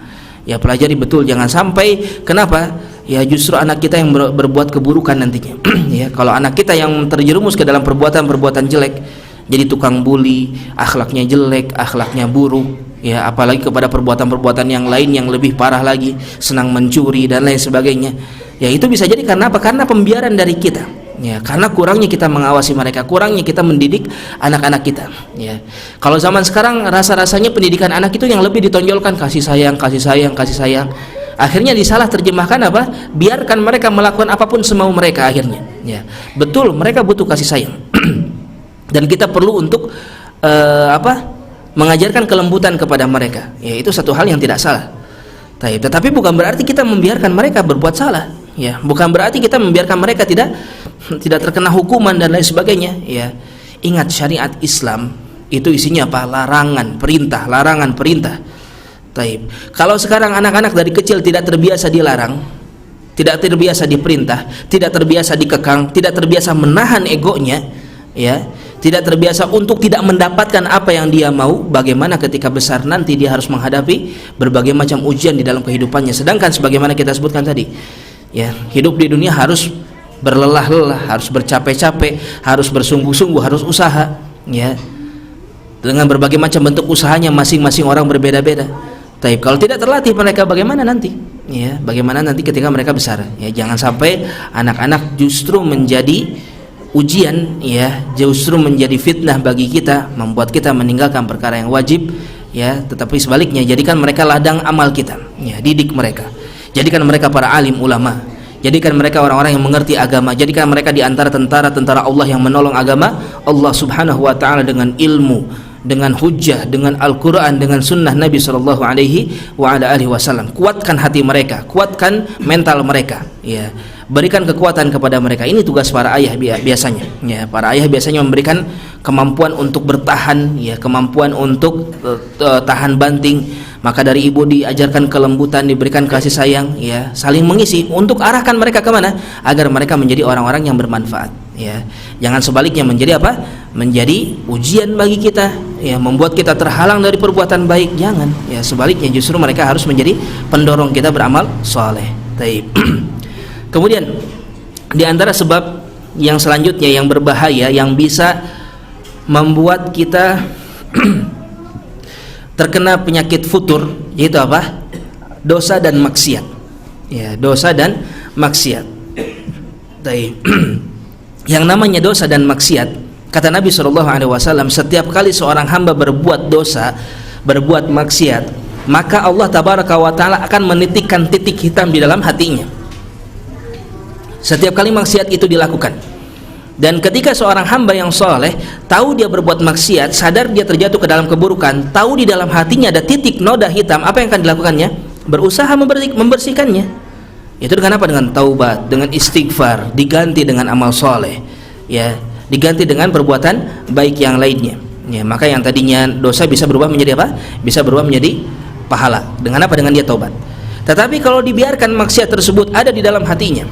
Ya, pelajari betul, jangan sampai kenapa? Ya, justru anak kita yang berbuat keburukan nantinya. Ya, kalau anak kita yang terjerumus ke dalam perbuatan-perbuatan jelek, jadi tukang bully, akhlaknya jelek, akhlaknya buruk, ya, apalagi kepada perbuatan-perbuatan yang lain yang lebih parah lagi, senang mencuri dan lain sebagainya. Ya, itu bisa jadi karena apa? Karena pembiaran dari kita. Ya, karena kurangnya kita mengawasi mereka, kurangnya kita mendidik anak-anak kita. Ya, kalau zaman sekarang rasa-rasanya pendidikan anak itu yang lebih ditonjolkan kasih sayang, kasih sayang, kasih sayang. Akhirnya disalah terjemahkan apa? Biarkan mereka melakukan apapun semau mereka akhirnya. Ya, betul, mereka butuh kasih sayang. Dan kita perlu untuk mengajarkan kelembutan kepada mereka. Ya, itu satu hal yang tidak salah. Tetapi bukan berarti kita membiarkan mereka berbuat salah. Ya, bukan berarti kita membiarkan mereka tidak terkena hukuman dan lain sebagainya. Ya, ingat syariat Islam itu isinya apa? Larangan, perintah, larangan, perintah. Kalau sekarang anak-anak dari kecil tidak terbiasa dilarang, tidak terbiasa diperintah, tidak terbiasa dikekang, tidak terbiasa menahan egonya, ya, tidak terbiasa untuk tidak mendapatkan apa yang dia mau, bagaimana ketika besar nanti dia harus menghadapi berbagai macam ujian di dalam kehidupannya. Sedangkan sebagaimana kita sebutkan tadi, ya, hidup di dunia harus berlelah-lelah, harus bercapek-capek, harus bersungguh-sungguh, harus usaha, ya, dengan berbagai macam bentuk usahanya, masing-masing orang berbeda-beda. Tapi kalau tidak terlatih mereka, bagaimana nanti? Ya, bagaimana nanti ketika mereka besar? Ya, jangan sampai anak-anak justru menjadi ujian, ya, justru menjadi fitnah bagi kita, membuat kita meninggalkan perkara yang wajib, ya. Tetapi sebaliknya, jadikan mereka ladang amal kita, ya, didik mereka, jadikan mereka para alim ulama, jadikan mereka orang-orang yang mengerti agama, jadikan mereka di antara tentara-tentara Allah yang menolong agama Allah subhanahu wa ta'ala dengan ilmu, dengan hujjah, dengan Al-Quran, dengan sunnah Nabi sallallahu alaihi wasallam. Kuatkan hati mereka, kuatkan mental mereka, ya. Berikan kekuatan kepada mereka. Ini tugas para ayah biasanya. Ya, para ayah biasanya memberikan kemampuan untuk bertahan, ya, kemampuan untuk tahan banting. Maka dari ibu diajarkan kelembutan, diberikan kasih sayang, ya, saling mengisi untuk arahkan mereka kemana? Agar mereka menjadi orang-orang yang bermanfaat. Ya, jangan sebaliknya menjadi apa? Menjadi ujian bagi kita, ya, membuat kita terhalang dari perbuatan baik. Jangan. Ya, sebaliknya justru mereka harus menjadi pendorong kita beramal soleh. Kemudian di antara sebab yang selanjutnya yang berbahaya, yang bisa membuat kita terkena penyakit futur, yaitu apa? Dosa dan maksiat. Ya, dosa dan maksiat. Yang namanya dosa dan maksiat, kata Nabi SAW, setiap kali seorang hamba berbuat dosa, berbuat maksiat, maka Allah tabaraka wa ta'ala akan menitikkan titik hitam di dalam hatinya setiap kali maksiat itu dilakukan. Dan ketika seorang hamba yang soleh tahu dia berbuat maksiat, sadar dia terjatuh ke dalam keburukan, tahu di dalam hatinya ada titik noda hitam, apa yang akan dilakukannya? Berusaha membersihkannya. Itu dengan apa? Dengan taubat, dengan istighfar, diganti dengan amal soleh, ya, diganti dengan perbuatan baik yang lainnya. Ya, maka yang tadinya dosa bisa berubah menjadi apa? Bisa berubah menjadi pahala. Dengan apa? Dengan dia taubat. Tetapi kalau dibiarkan maksiat tersebut ada di dalam hatinya,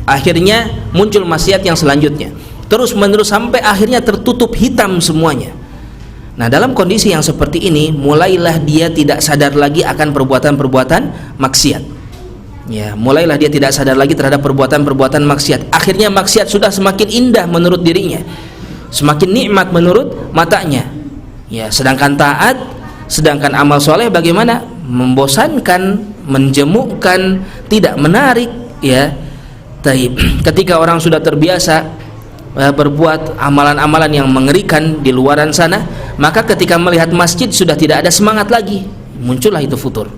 akhirnya muncul maksiat yang selanjutnya, terus menerus sampai akhirnya tertutup hitam semuanya. Nah, dalam kondisi yang seperti ini, mulailah dia tidak sadar lagi akan perbuatan-perbuatan maksiat. Ya, mulailah dia tidak sadar lagi terhadap perbuatan-perbuatan maksiat. Akhirnya maksiat sudah semakin indah menurut dirinya, semakin nikmat menurut matanya. Ya, sedangkan taat, sedangkan amal soleh bagaimana? Membosankan, menjemukkan, tidak menarik, ya. Taib. Ketika orang sudah terbiasa berbuat amalan-amalan yang mengerikan di luaran sana, maka ketika melihat masjid sudah tidak ada semangat lagi, muncullah itu futur.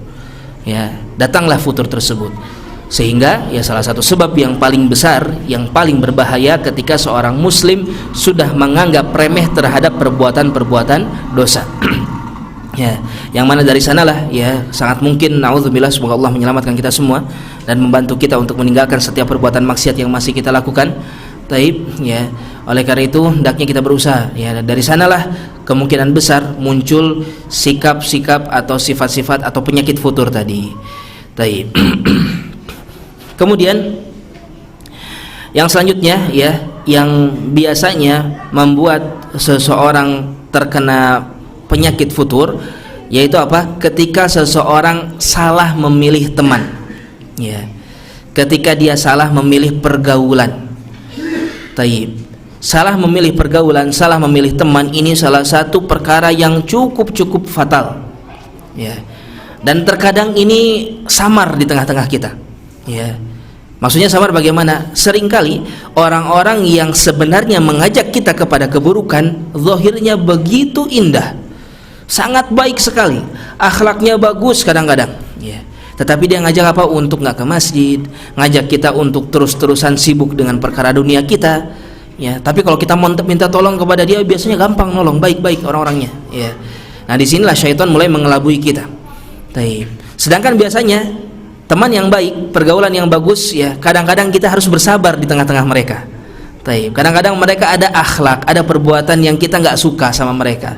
Ya, datanglah futur tersebut. Sehingga ya salah satu sebab yang paling besar, yang paling berbahaya ketika seorang muslim sudah menganggap remeh terhadap perbuatan-perbuatan dosa. Ya, yang mana dari sanalah ya sangat mungkin, naudzubillah, semoga Allah menyelamatkan kita semua dan membantu kita untuk meninggalkan setiap perbuatan maksiat yang masih kita lakukan. Taib, ya. Oleh karena itu hendaknya kita berusaha. Ya, dari sanalah kemungkinan besar muncul sikap-sikap atau sifat-sifat atau penyakit futur tadi. Taib. Kemudian yang selanjutnya ya, yang biasanya membuat seseorang terkena penyakit futur, yaitu apa? Ketika seseorang salah memilih teman. Ya. Ketika dia salah memilih pergaulan. Taib. Salah memilih pergaulan, salah memilih teman, ini salah satu perkara yang cukup fatal. Ya. Dan terkadang ini samar di tengah-tengah kita. Ya. Maksudnya samar bagaimana? Seringkali orang-orang yang sebenarnya mengajak kita kepada keburukan, zahirnya begitu indah, sangat baik sekali, akhlaknya bagus kadang-kadang. Ya. Tetapi dia ngajak apa? Untuk nggak ke masjid, ngajak kita untuk terus-terusan sibuk dengan perkara dunia kita. Ya, tapi kalau kita minta tolong kepada dia, biasanya gampang nolong, baik-baik orang-orangnya. Ya. Nah, disinilah syaitan mulai mengelabui kita. Taib. Sedangkan biasanya teman yang baik, pergaulan yang bagus, ya kadang-kadang kita harus bersabar di tengah-tengah mereka. Taib. Kadang-kadang mereka ada akhlak, ada perbuatan yang kita nggak suka sama mereka.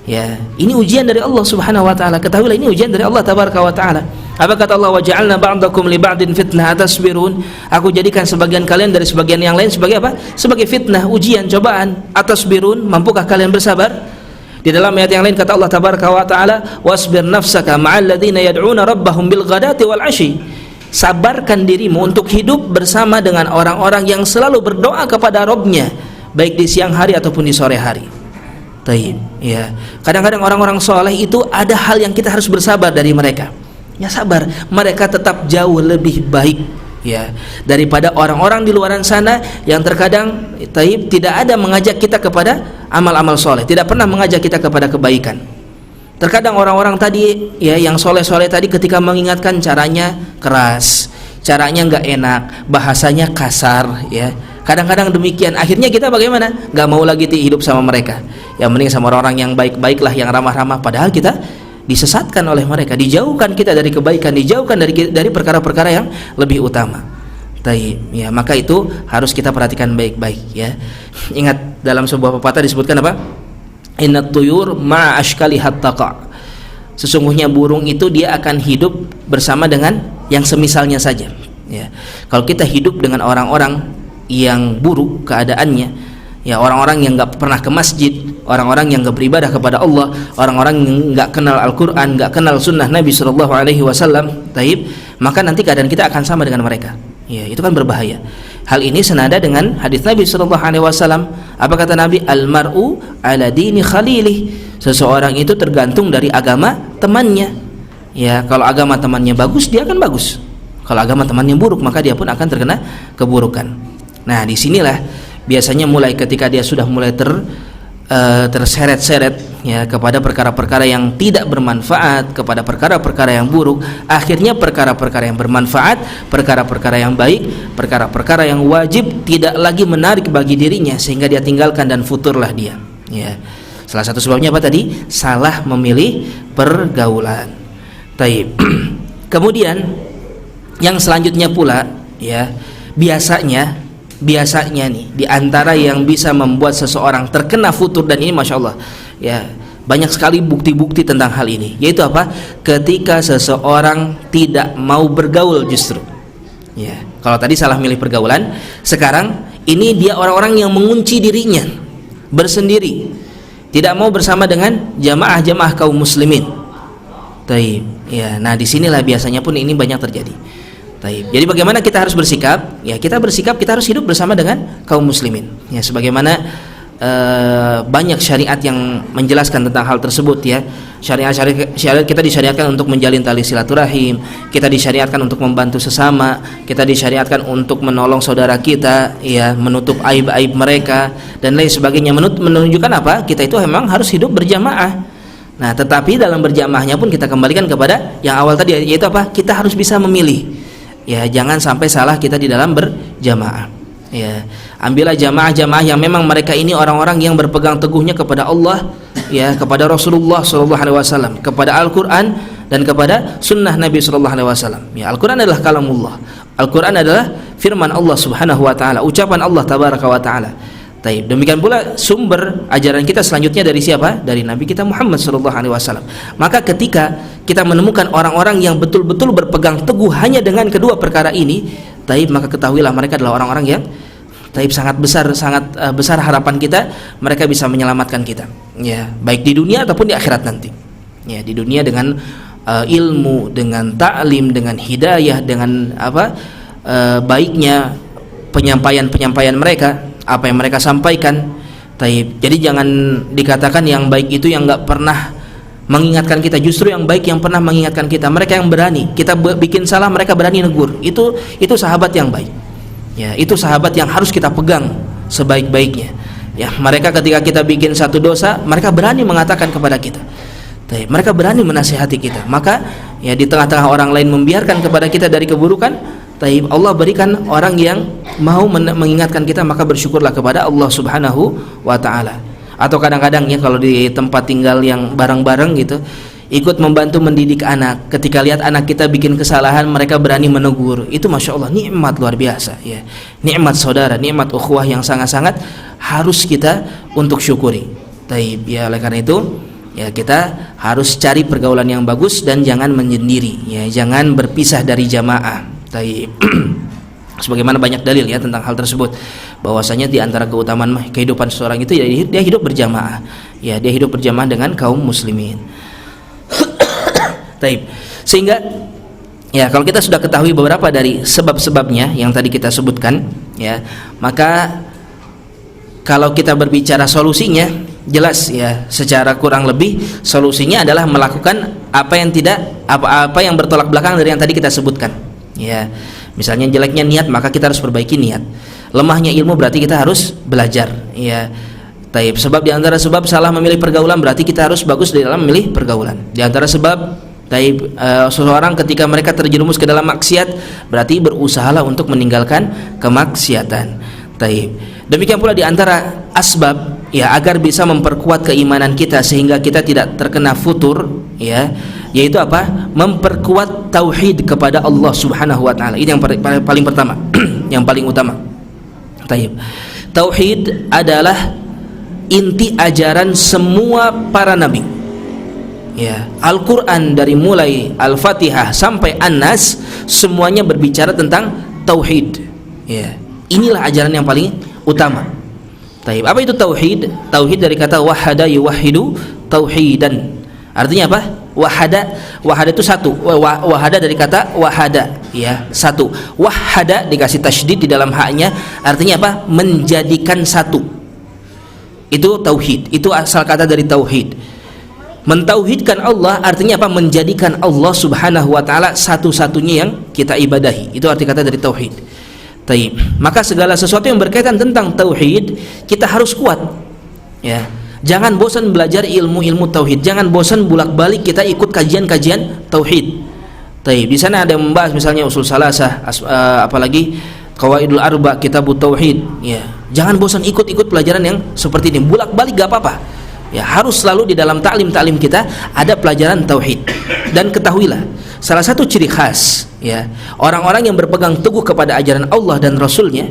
Ya, ini ujian dari Allah Subhanahu wa taala. Ketahuilah ini ujian dari Allah Tabaraka wa taala. Apa kata Allah? Wa ja'alna ba'dakum li ba'din fitnah atasbirun. Aku jadikan sebagian kalian dari sebagian yang lain sebagai apa? Sebagai fitnah, ujian, cobaan. Atasbirun, mampukah kalian bersabar? Di dalam ayat yang lain kata Allah Tabaraka wa taala, wasbir nafsaka ma'al ladzina yad'una rabbahum bil ghadati wal 'ashi. Sabarkan dirimu untuk hidup bersama dengan orang-orang yang selalu berdoa kepada Rabb-nya, baik di siang hari ataupun di sore hari. Taib. Ya. Kadang-kadang orang-orang soleh itu ada hal yang kita harus bersabar dari mereka. Ya sabar, mereka tetap jauh lebih baik ya daripada orang-orang di luaran sana yang terkadang taib tidak ada mengajak kita kepada amal-amal soleh, tidak pernah mengajak kita kepada kebaikan. Terkadang orang-orang tadi ya yang soleh-soleh tadi ketika mengingatkan caranya keras, caranya nggak enak, bahasanya kasar ya. Kadang-kadang demikian, akhirnya kita bagaimana? Gak mau lagi hidup sama mereka. Yang mending sama orang-orang yang baik-baiklah, yang ramah-ramah. Padahal kita disesatkan oleh mereka, dijauhkan kita dari kebaikan, dijauhkan dari perkara-perkara yang lebih utama. Taib. Ya, maka itu harus kita perhatikan baik-baik ya. Ingat dalam sebuah pepatah disebutkan apa? Innat tuyur ma'a ashkalihat taqa. Sesungguhnya burung itu dia akan hidup bersama dengan yang semisalnya saja. Ya. Kalau kita hidup dengan orang-orang yang buruk keadaannya, ya orang-orang yang nggak pernah ke masjid, orang-orang yang nggak beribadah kepada Allah, orang-orang yang nggak kenal Al-Quran, nggak kenal Sunnah Nabi Shallallahu Alaihi Wasallam, taib, maka nanti keadaan kita akan sama dengan mereka. Ya, itu kan berbahaya. Hal ini senada dengan hadis Nabi Shallallahu Alaihi Wasallam. Apa kata Nabi? Al-mar'u ala dini khalilih. Seseorang itu tergantung dari agama temannya. Ya, kalau agama temannya bagus, dia akan bagus. Kalau agama temannya buruk, maka dia pun akan terkena keburukan. Nah, disinilah biasanya mulai ketika dia sudah mulai terseret-seret ya kepada perkara-perkara yang tidak bermanfaat, kepada perkara-perkara yang buruk, akhirnya perkara-perkara yang bermanfaat, perkara-perkara yang baik, perkara-perkara yang wajib tidak lagi menarik bagi dirinya sehingga dia tinggalkan dan futurlah dia. Ya. Salah satu sebabnya apa tadi? Salah memilih pergaulan. Taib. Kemudian yang selanjutnya pula ya, biasanya nih di antara yang bisa membuat seseorang terkena futur, dan ini masya Allah ya banyak sekali bukti-bukti tentang hal ini, yaitu apa? Ketika seseorang tidak mau bergaul justru ya. Kalau tadi salah milih pergaulan, sekarang ini dia orang-orang yang mengunci dirinya bersendiri, tidak mau bersama dengan jamaah-jamaah kaum muslimin. Taib ya. Nah, disinilah biasanya pun ini banyak terjadi. Taib. Jadi bagaimana kita harus bersikap? Ya, kita bersikap, kita harus hidup bersama dengan kaum muslimin. Ya, sebagaimana banyak syariat yang menjelaskan tentang hal tersebut ya. Syariat kita disyariatkan untuk menjalin tali silaturahim, kita disyariatkan untuk membantu sesama, kita disyariatkan untuk menolong saudara kita ya, menutup aib-aib mereka dan lain sebagainya, menunjukkan apa? Kita itu memang harus hidup berjamaah. Nah, tetapi dalam berjamaahnya pun kita kembalikan kepada yang awal tadi, yaitu apa? Kita harus bisa memilih. Ya, jangan sampai salah kita di dalam berjamaah. Ya, ambillah jamaah-jamaah yang memang mereka ini orang-orang yang berpegang teguhnya kepada Allah, ya, kepada Rasulullah SAW, kepada Al-Quran dan kepada Sunnah Nabi SAW. Ya, Al-Quran adalah kalamullah. Al-Quran adalah firman Allah Subhanahu Wa Taala, ucapan Allah Tabaraka Wa Taala. Taib. Demikian pula sumber ajaran kita selanjutnya dari siapa? Dari Nabi kita Muhammad SAW. Maka ketika kita menemukan orang-orang yang betul-betul berpegang teguh hanya dengan kedua perkara ini, taib, maka ketahuilah mereka adalah orang-orang yang taib sangat besar harapan kita, mereka bisa menyelamatkan kita. Ya, baik di dunia ataupun di akhirat nanti. Ya, di dunia dengan ilmu, dengan ta'lim, dengan hidayah, dengan baiknya penyampaian mereka, apa yang mereka sampaikan. Taib. Jadi jangan dikatakan yang baik itu yang nggak pernah mengingatkan kita, justru yang baik yang pernah mengingatkan kita. Mereka yang berani, kita bikin salah mereka berani negur. Itu sahabat yang baik. Ya, itu sahabat yang harus kita pegang sebaik-baiknya. Ya, mereka ketika kita bikin satu dosa, mereka berani mengatakan kepada kita. Taib. Mereka berani menasihati kita. Maka ya, di tengah-tengah orang lain membiarkan kepada kita dari keburukan, taib, Allah berikan orang yang mau mengingatkan kita, maka bersyukurlah kepada Allah Subhanahu Wa Taala. Atau kadang-kadang ya, kalau di tempat tinggal yang bareng-bareng gitu, ikut membantu mendidik anak. Ketika lihat anak kita bikin kesalahan, mereka berani menegur. Itu masya Allah, nikmat luar biasa ya. Nikmat saudara, nikmat ukhuwah yang sangat-sangat harus kita untuk syukuri. Taib. Ya, oleh karena itu ya, kita harus cari pergaulan yang bagus dan jangan menyendiri ya, jangan berpisah dari jamaah. Taib. Sebagaimana banyak dalil ya tentang hal tersebut, bahwasanya di antara keutamaan kehidupan seseorang itu ya, dia hidup berjamaah. Ya, dia hidup berjamaah dengan kaum muslimin. Taib. Sehingga ya, kalau kita sudah ketahui beberapa dari sebab-sebabnya yang tadi kita sebutkan ya, maka kalau kita berbicara solusinya, jelas ya, secara kurang lebih solusinya adalah melakukan apa yang bertolak belakang dari yang tadi kita sebutkan. Ya, misalnya jeleknya niat, maka kita harus perbaiki niat. Lemahnya ilmu, berarti kita harus belajar. Ya, taib. Sebab di antara sebab salah memilih pergaulan, berarti kita harus bagus di dalam memilih pergaulan. Di antara sebab taib, seseorang ketika mereka terjerumus ke dalam maksiat, berarti berusahalah untuk meninggalkan kemaksiatan. Taib. Demikian pula di antara asbab ya, agar bisa memperkuat keimanan kita sehingga kita tidak terkena futur ya, yaitu apa? Memperkuat tauhid kepada Allah Subhanahu Wa Taala. Ini yang paling pertama, yang paling utama. Taib. Tauhid adalah inti ajaran semua para nabi. Ya, Al-Qur'an dari mulai Al-Fatihah sampai An-Nas semuanya berbicara tentang tauhid. Ya, inilah ajaran yang paling utama. Taib. Apa itu tauhid? Tauhid dari kata wahada yuwahhidu tauhidan. Artinya apa? Wahada itu satu. Wahada dari kata wahada, ya, satu. Wahada dikasih tasydid di dalam haknya, artinya apa? Menjadikan satu. Itu tauhid. Itu asal kata dari tauhid. Mentauhidkan Allah artinya apa? Menjadikan Allah Subhanahu Wa Taala satu-satunya yang kita ibadahi. Itu arti kata dari tauhid. Taib. Maka segala sesuatu yang berkaitan tentang tauhid kita harus kuat. Ya. Jangan bosan belajar ilmu-ilmu tauhid. Jangan bosan bolak-balik kita ikut kajian-kajian tauhid. Taib. Di sana ada yang membahas misalnya usul salasah, apalagi qawaidul arba, kitabut tauhid. Ya. Jangan bosan ikut-ikut pelajaran yang seperti ini. Bolak-balik gak apa-apa. Ya, harus selalu di dalam ta'lim kita ada pelajaran tauhid. Dan ketahuilah, salah satu ciri khas ya, orang-orang yang berpegang teguh kepada ajaran Allah dan Rasulnya,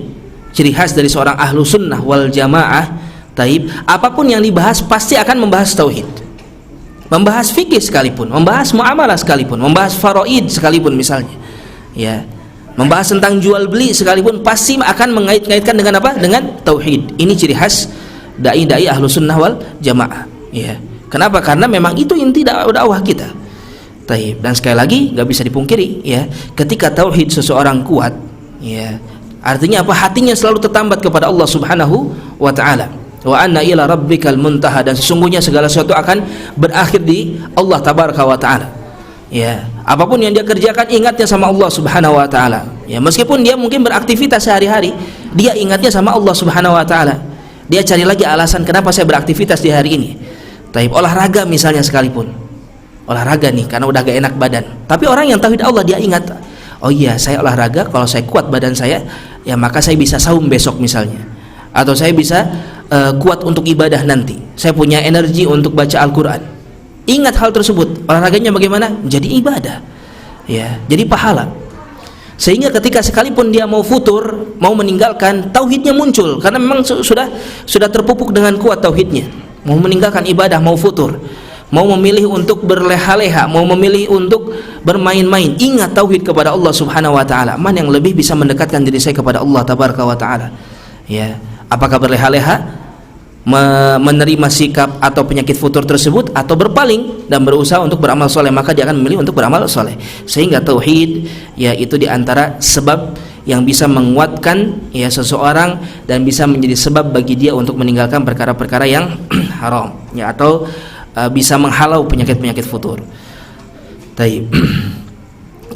ciri khas dari seorang ahlu sunnah wal jamaah, taib, apapun yang dibahas pasti akan membahas tauhid, membahas fikih sekalipun, membahas muamalah sekalipun, membahas faraid sekalipun misalnya ya, membahas tentang jual beli sekalipun, pasti akan mengait-ngaitkan dengan apa? Dengan tauhid. Ini ciri khas dai-dai ahlu sunnah wal jamaah ya. Kenapa? Karena memang itu inti dakwah kita. Taib. Dan sekali lagi nggak bisa dipungkiri ya, ketika tauhid seseorang kuat ya, artinya apa? Hatinya selalu tertambat kepada Allah Subhanahu Wa Taala. wa anna ila rabbikal muntaha, dan sesungguhnya segala sesuatu akan berakhir di Allah tabaraka wa taala. Ya, apapun yang dia kerjakan ingatnya sama Allah Subhanahu wa taala. Ya, meskipun dia mungkin beraktivitas sehari-hari, dia ingatnya sama Allah Subhanahu wa taala. Dia cari lagi alasan kenapa saya beraktivitas di hari ini. Taib, olahraga misalnya sekalipun. Olahraga nih karena udah gak enak badan. Tapi orang yang tauhid Allah dia ingat, oh iya saya olahraga, kalau saya kuat badan saya, ya maka saya bisa saum besok misalnya. Atau saya bisa kuat untuk ibadah nanti. Saya punya energi untuk baca Al-Qur'an. Ingat hal tersebut, olahraganya bagaimana? Jadi ibadah, ya, jadi pahala. Sehingga ketika sekalipun dia mau futur, mau meninggalkan, tauhidnya muncul karena memang sudah terpupuk dengan kuat tauhidnya. Mau meninggalkan ibadah, mau futur, mau memilih untuk berleha-leha, mau memilih untuk bermain-main, ingat tauhid kepada Allah Subhanahu wa taala. Mana yang lebih bisa mendekatkan diri saya kepada Allah tabaraka wa taala? Ya, apakah berleha-leha, menerima sikap atau penyakit futur tersebut, atau berpaling dan berusaha untuk beramal soleh? Maka dia akan memilih untuk beramal soleh. Sehingga tauhid, ya, itu diantara sebab yang bisa menguatkan, ya, seseorang dan bisa menjadi sebab bagi dia untuk meninggalkan perkara-perkara yang haram, ya, atau bisa menghalau penyakit-penyakit futur. Taib.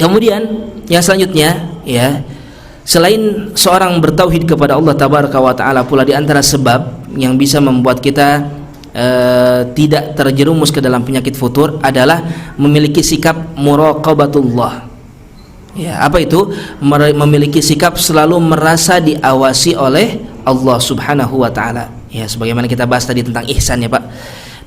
Kemudian yang selanjutnya, ya, selain seorang bertauhid kepada Allah tabaraka wa taala, pula di antara sebab yang bisa membuat kita tidak terjerumus ke dalam penyakit futur adalah memiliki sikap muraqabatullah. Ya, apa itu? Memiliki sikap selalu merasa diawasi oleh Allah Subhanahu wa taala. Ya, sebagaimana kita bahas tadi tentang ihsan, ya Pak.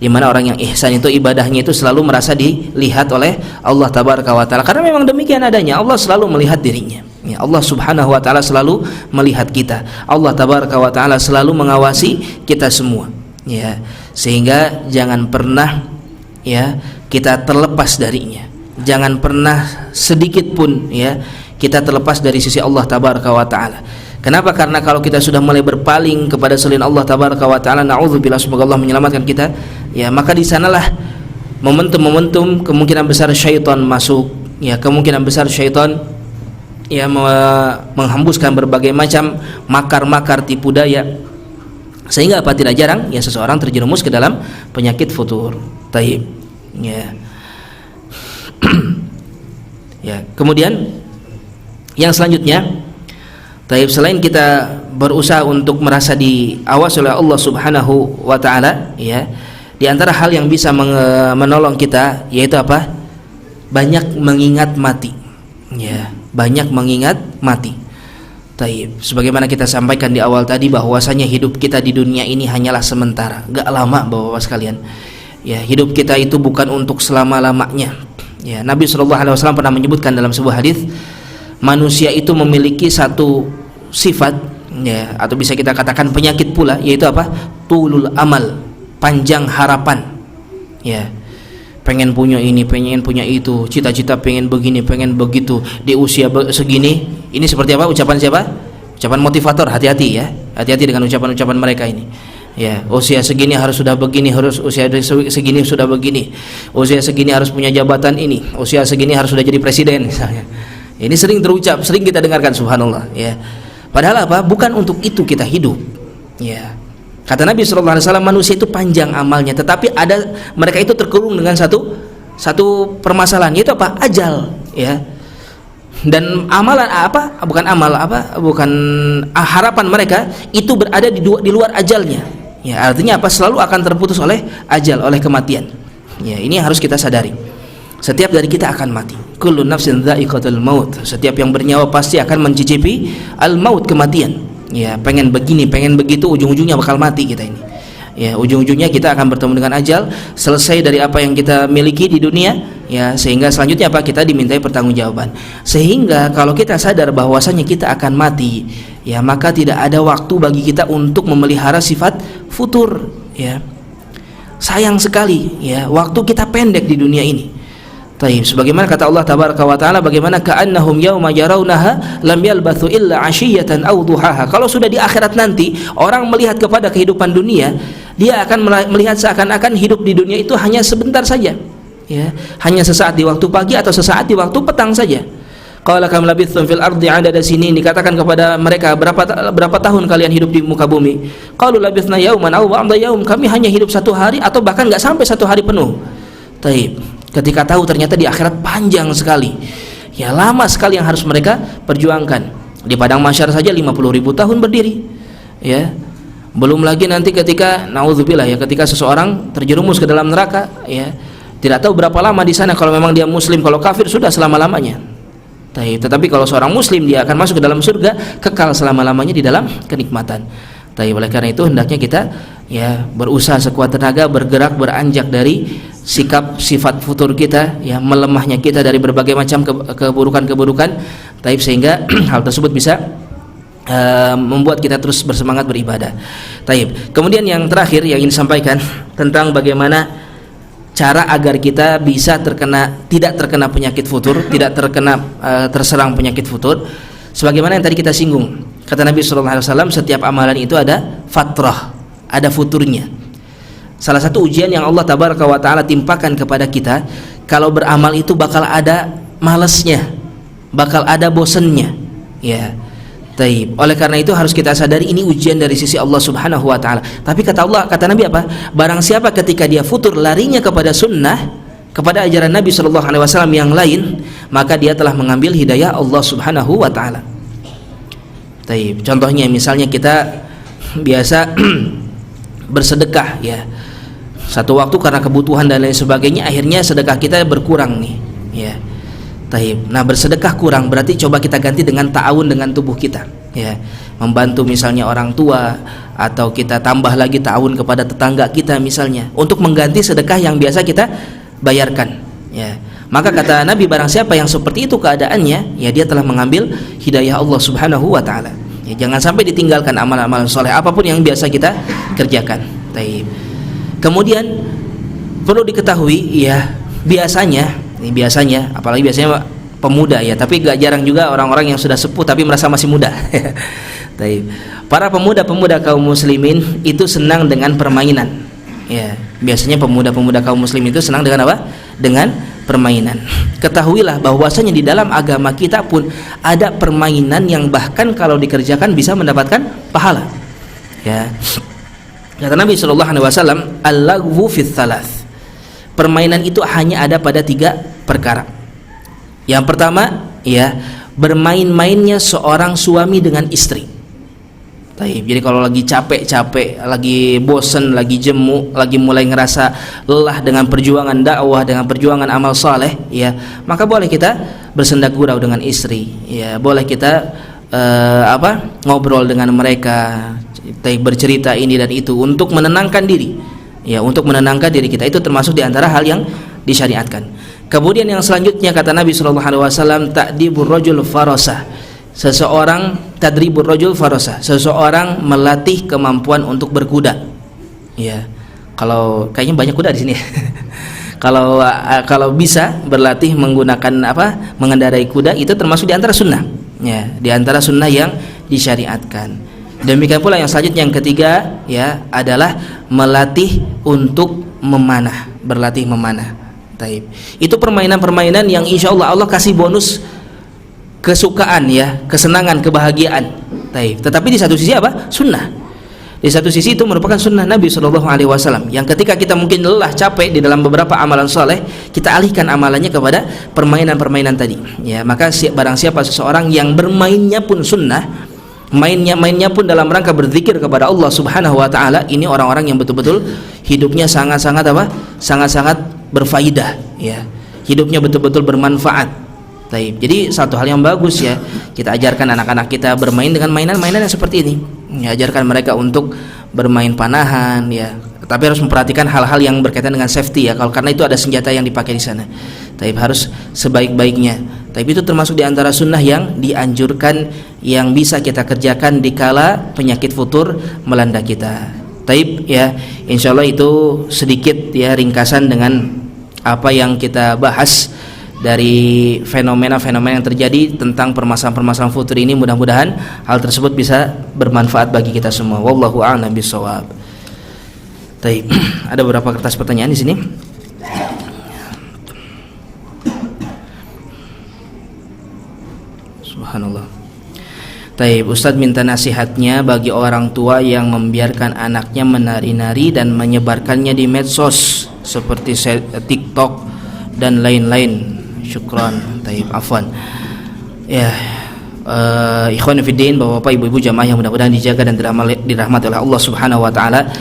Di mana orang yang ihsan itu ibadahnya itu selalu merasa dilihat oleh Allah tabaraka wa taala. Karena memang demikian adanya, Allah selalu melihat dirinya. Ya, Allah Subhanahu wa taala selalu melihat kita. Allah tabaraka wa taala selalu mengawasi kita semua. Ya, sehingga jangan pernah, ya, kita terlepas darinya. Jangan pernah sedikit pun, ya, kita terlepas dari sisi Allah tabaraka wa taala. Kenapa? Karena kalau kita sudah mulai berpaling kepada selain Allah tabaraka wa taala, naudzubillah, semoga Allah menyelamatkan kita, ya, maka di sanalah momentum-momentum kemungkinan besar syaitan masuk, ya, kemungkinan besar syaitan, ya, menghembuskan berbagai macam makar-makar tipu daya, sehingga apa, tidak jarang, ya, seseorang terjerumus ke dalam penyakit futur. Taib, ya. Ya, kemudian yang selanjutnya, taib, selain kita berusaha untuk merasa diawasi oleh Allah Subhanahu wa taala, ya, di antara hal yang bisa menolong kita yaitu apa? Banyak mengingat mati. Ya, banyak mengingat mati. Taib. Sebagaimana kita sampaikan di awal tadi, bahwasanya hidup kita di dunia ini hanyalah sementara, gak lama, Bapak-bapak sekalian. Ya, hidup kita itu bukan untuk selama-lamanya. Ya, Nabi SAW pernah menyebutkan dalam sebuah hadis, manusia itu memiliki satu sifat, ya, atau bisa kita katakan penyakit pula, yaitu apa? Tulul amal, panjang harapan. Ya, pengen punya ini, pengen punya itu, cita-cita pengen begini, pengen begitu di usia segini. Ini seperti apa ucapan siapa? Ucapan motivator. Hati-hati, ya, hati-hati dengan ucapan-ucapan mereka ini. Ya, usia segini harus sudah begini, harus usia segini sudah begini, usia segini harus punya jabatan ini, usia segini harus sudah jadi presiden misalnya. Ini sering terucap, sering kita dengarkan, subhanallah, ya. Padahal apa? Bukan untuk itu kita hidup. Ya. Kata Nabi SAW, manusia itu panjang amalnya, tetapi ada mereka itu terkurung dengan satu permasalahan, yaitu apa? Ajal, ya. Dan amalan apa? Bukan amal apa? Bukan harapan mereka itu berada di luar ajalnya. Ya, artinya apa? Selalu akan terputus oleh ajal, oleh kematian. Ya, ini harus kita sadari. Setiap dari kita akan mati. Kullu nafsin dha'iqatul maut. Setiap yang bernyawa pasti akan mencicipi al-maut, kematian. Ya, pengen begini, pengen begitu, ujung-ujungnya bakal mati kita ini. Ya, ujung-ujungnya kita akan bertemu dengan ajal, selesai dari apa yang kita miliki di dunia, ya, sehingga selanjutnya apa? Kita dimintai pertanggungjawaban. Sehingga kalau kita sadar bahwasanya kita akan mati, ya, maka tidak ada waktu bagi kita untuk memelihara sifat futur, ya. Sayang sekali, ya, waktu kita pendek di dunia ini. Taib, sebagaimana kata Allah tabaraka wa taala, bagaimana ka'annahum yauma yarawnaha lam yalbathu illa 'ashiyatan aw duhaha. Kalau sudah di akhirat nanti orang melihat kepada kehidupan dunia, dia akan melihat seakan-akan hidup di dunia itu hanya sebentar saja, ya, hanya sesaat di waktu pagi atau sesaat di waktu petang saja. Qala kam labithtum fil ardi 'adada sinin, dikatakan kepada mereka, berapa tahun kalian hidup di muka bumi? Qalu labithna yauman aw ba'da yaum, kami hanya hidup 1 hari atau bahkan enggak sampai 1 hari penuh. Taib. Ketika tahu ternyata di akhirat panjang sekali, ya lama sekali yang harus mereka perjuangkan. Di padang mahsyar saja 50.000 tahun berdiri, ya. Belum lagi nanti ketika naudzubillah ya, ketika seseorang terjerumus ke dalam neraka, ya. Tidak tahu berapa lama di sana kalau memang dia muslim, kalau kafir sudah selama-lamanya. Tetapi kalau seorang muslim dia akan masuk ke dalam surga, kekal selama-lamanya di dalam kenikmatan. Oleh karena itu hendaknya kita ya berusaha sekuat tenaga, bergerak, beranjak dari sikap sifat futur kita, ya melemahnya kita dari berbagai macam keburukan-keburukan, sehingga hal tersebut bisa membuat kita terus bersemangat beribadah. Kemudian yang terakhir yang ingin disampaikan tentang bagaimana cara agar kita bisa tidak terkena penyakit futur, tidak terserang penyakit futur. Sebagaimana yang tadi kita singgung, kata Nabi SAW, setiap amalan itu ada fatrah, ada futurnya. Salah satu ujian yang Allah Tabaraka wa Ta'ala timpakan kepada kita, kalau beramal itu bakal ada malesnya, bakal ada bosennya, ya. Oleh karena itu harus kita sadari ini ujian dari sisi Allah Subhanahu wa Ta'ala. Tapi kata Nabi apa? Barang siapa ketika dia futur larinya kepada sunnah, kepada ajaran Nabi SAW yang lain, maka dia telah mengambil hidayah Allah Subhanahu wa Ta'ala. Contohnya misalnya kita biasa bersedekah, ya. Satu waktu karena kebutuhan dan lain sebagainya, akhirnya sedekah kita berkurang nih, ya. Nah, bersedekah kurang berarti coba kita ganti dengan ta'awun dengan tubuh kita, ya. Membantu misalnya orang tua, atau kita tambah lagi ta'awun kepada tetangga kita misalnya, untuk mengganti sedekah yang biasa kita bayarkan, ya. Maka kata Nabi, barang siapa yang seperti itu keadaannya, ya dia telah mengambil hidayah Allah Subhanahu wa Ta'ala. Ya, jangan sampai ditinggalkan amalan-amalan soleh apapun yang biasa kita kerjakan. Kemudian perlu diketahui, ya, biasanya apalagi biasanya pemuda, ya, tapi gak jarang juga orang-orang yang sudah sepuh tapi merasa masih muda. Para pemuda-pemuda kaum muslimin itu senang dengan permainan, ya. Biasanya pemuda-pemuda kaum muslim itu senang dengan apa? Dengan permainan. Ketahuilah bahwasanya di dalam agama kita pun ada permainan yang bahkan kalau dikerjakan bisa mendapatkan pahala, ya. Kata Nabi SAW, al-lagwu fith thalath, permainan itu hanya ada pada 3 perkara. Yang pertama, ya, bermain-mainnya seorang suami dengan istri. Jadi kalau lagi capek-capek, lagi bosen, lagi jemu, lagi mulai ngerasa lelah dengan perjuangan dakwah, dengan perjuangan amal saleh, ya, maka boleh kita bersenda gurau dengan istri, ya, boleh kita ngobrol dengan mereka, bercerita ini dan itu untuk menenangkan diri, ya, untuk menenangkan diri kita. Itu termasuk di antara hal yang disyariatkan. Kemudian yang selanjutnya kata Nabi SAW, ta'dibur rajul farasah, tadribur rajul farasah, seseorang melatih kemampuan untuk berkuda, ya. Kalau kayaknya banyak kuda di sini. Kalau bisa berlatih menggunakan mengendarai kuda, itu termasuk di antara sunnah, ya, di antara sunnah yang disyariatkan. Demikian pula yang selanjutnya, yang ketiga, ya, adalah melatih untuk memanah, berlatih memanah. Itu permainan-permainan yang insya Allah kasih bonus kesukaan, ya, kesenangan, kebahagiaan. Tetapi di satu sisi apa? Sunnah. Di satu sisi itu merupakan sunnah Nabi SAW, yang ketika kita mungkin lelah, capek di dalam beberapa amalan soleh, kita alihkan amalannya kepada permainan-permainan tadi, ya. Maka barang siapa seseorang yang bermainnya pun sunnah, mainnya pun dalam rangka berzikir kepada Allah Subhanahu wa Ta'ala, ini orang-orang yang betul-betul hidupnya sangat-sangat berfaidah, ya. Hidupnya betul-betul bermanfaat. Jadi satu hal yang bagus, ya, kita ajarkan anak-anak kita bermain dengan mainan-mainan yang seperti ini, ya, ajarkan mereka untuk bermain panahan, ya, tapi harus memperhatikan hal-hal yang berkaitan dengan safety, ya, karena itu ada senjata yang dipakai di sana. Harus sebaik-baiknya. Tapi itu termasuk di antara sunnah yang dianjurkan, yang bisa kita kerjakan dikala penyakit futur melanda kita. Ya, insyaallah itu sedikit, ya, ringkasan dengan apa yang kita bahas dari fenomena-fenomena yang terjadi tentang permasalahan-permasalahan futur ini. Mudah-mudahan hal tersebut bisa bermanfaat bagi kita semua. Wallahu a'lam bishawab. Ada beberapa kertas pertanyaan di sini. Subhanallah. Taib, Ustadz minta nasihatnya bagi orang tua yang membiarkan anaknya menari-nari dan menyebarkannya di medsos seperti TikTok dan lain-lain. Syukran. Taib, afwan. Ya, ikhwan fillah, Bapak-bapak, ibu-ibu jamaah yang mudah-mudahan dijaga dan dirahmati oleh Allah Subhanahu wa taala.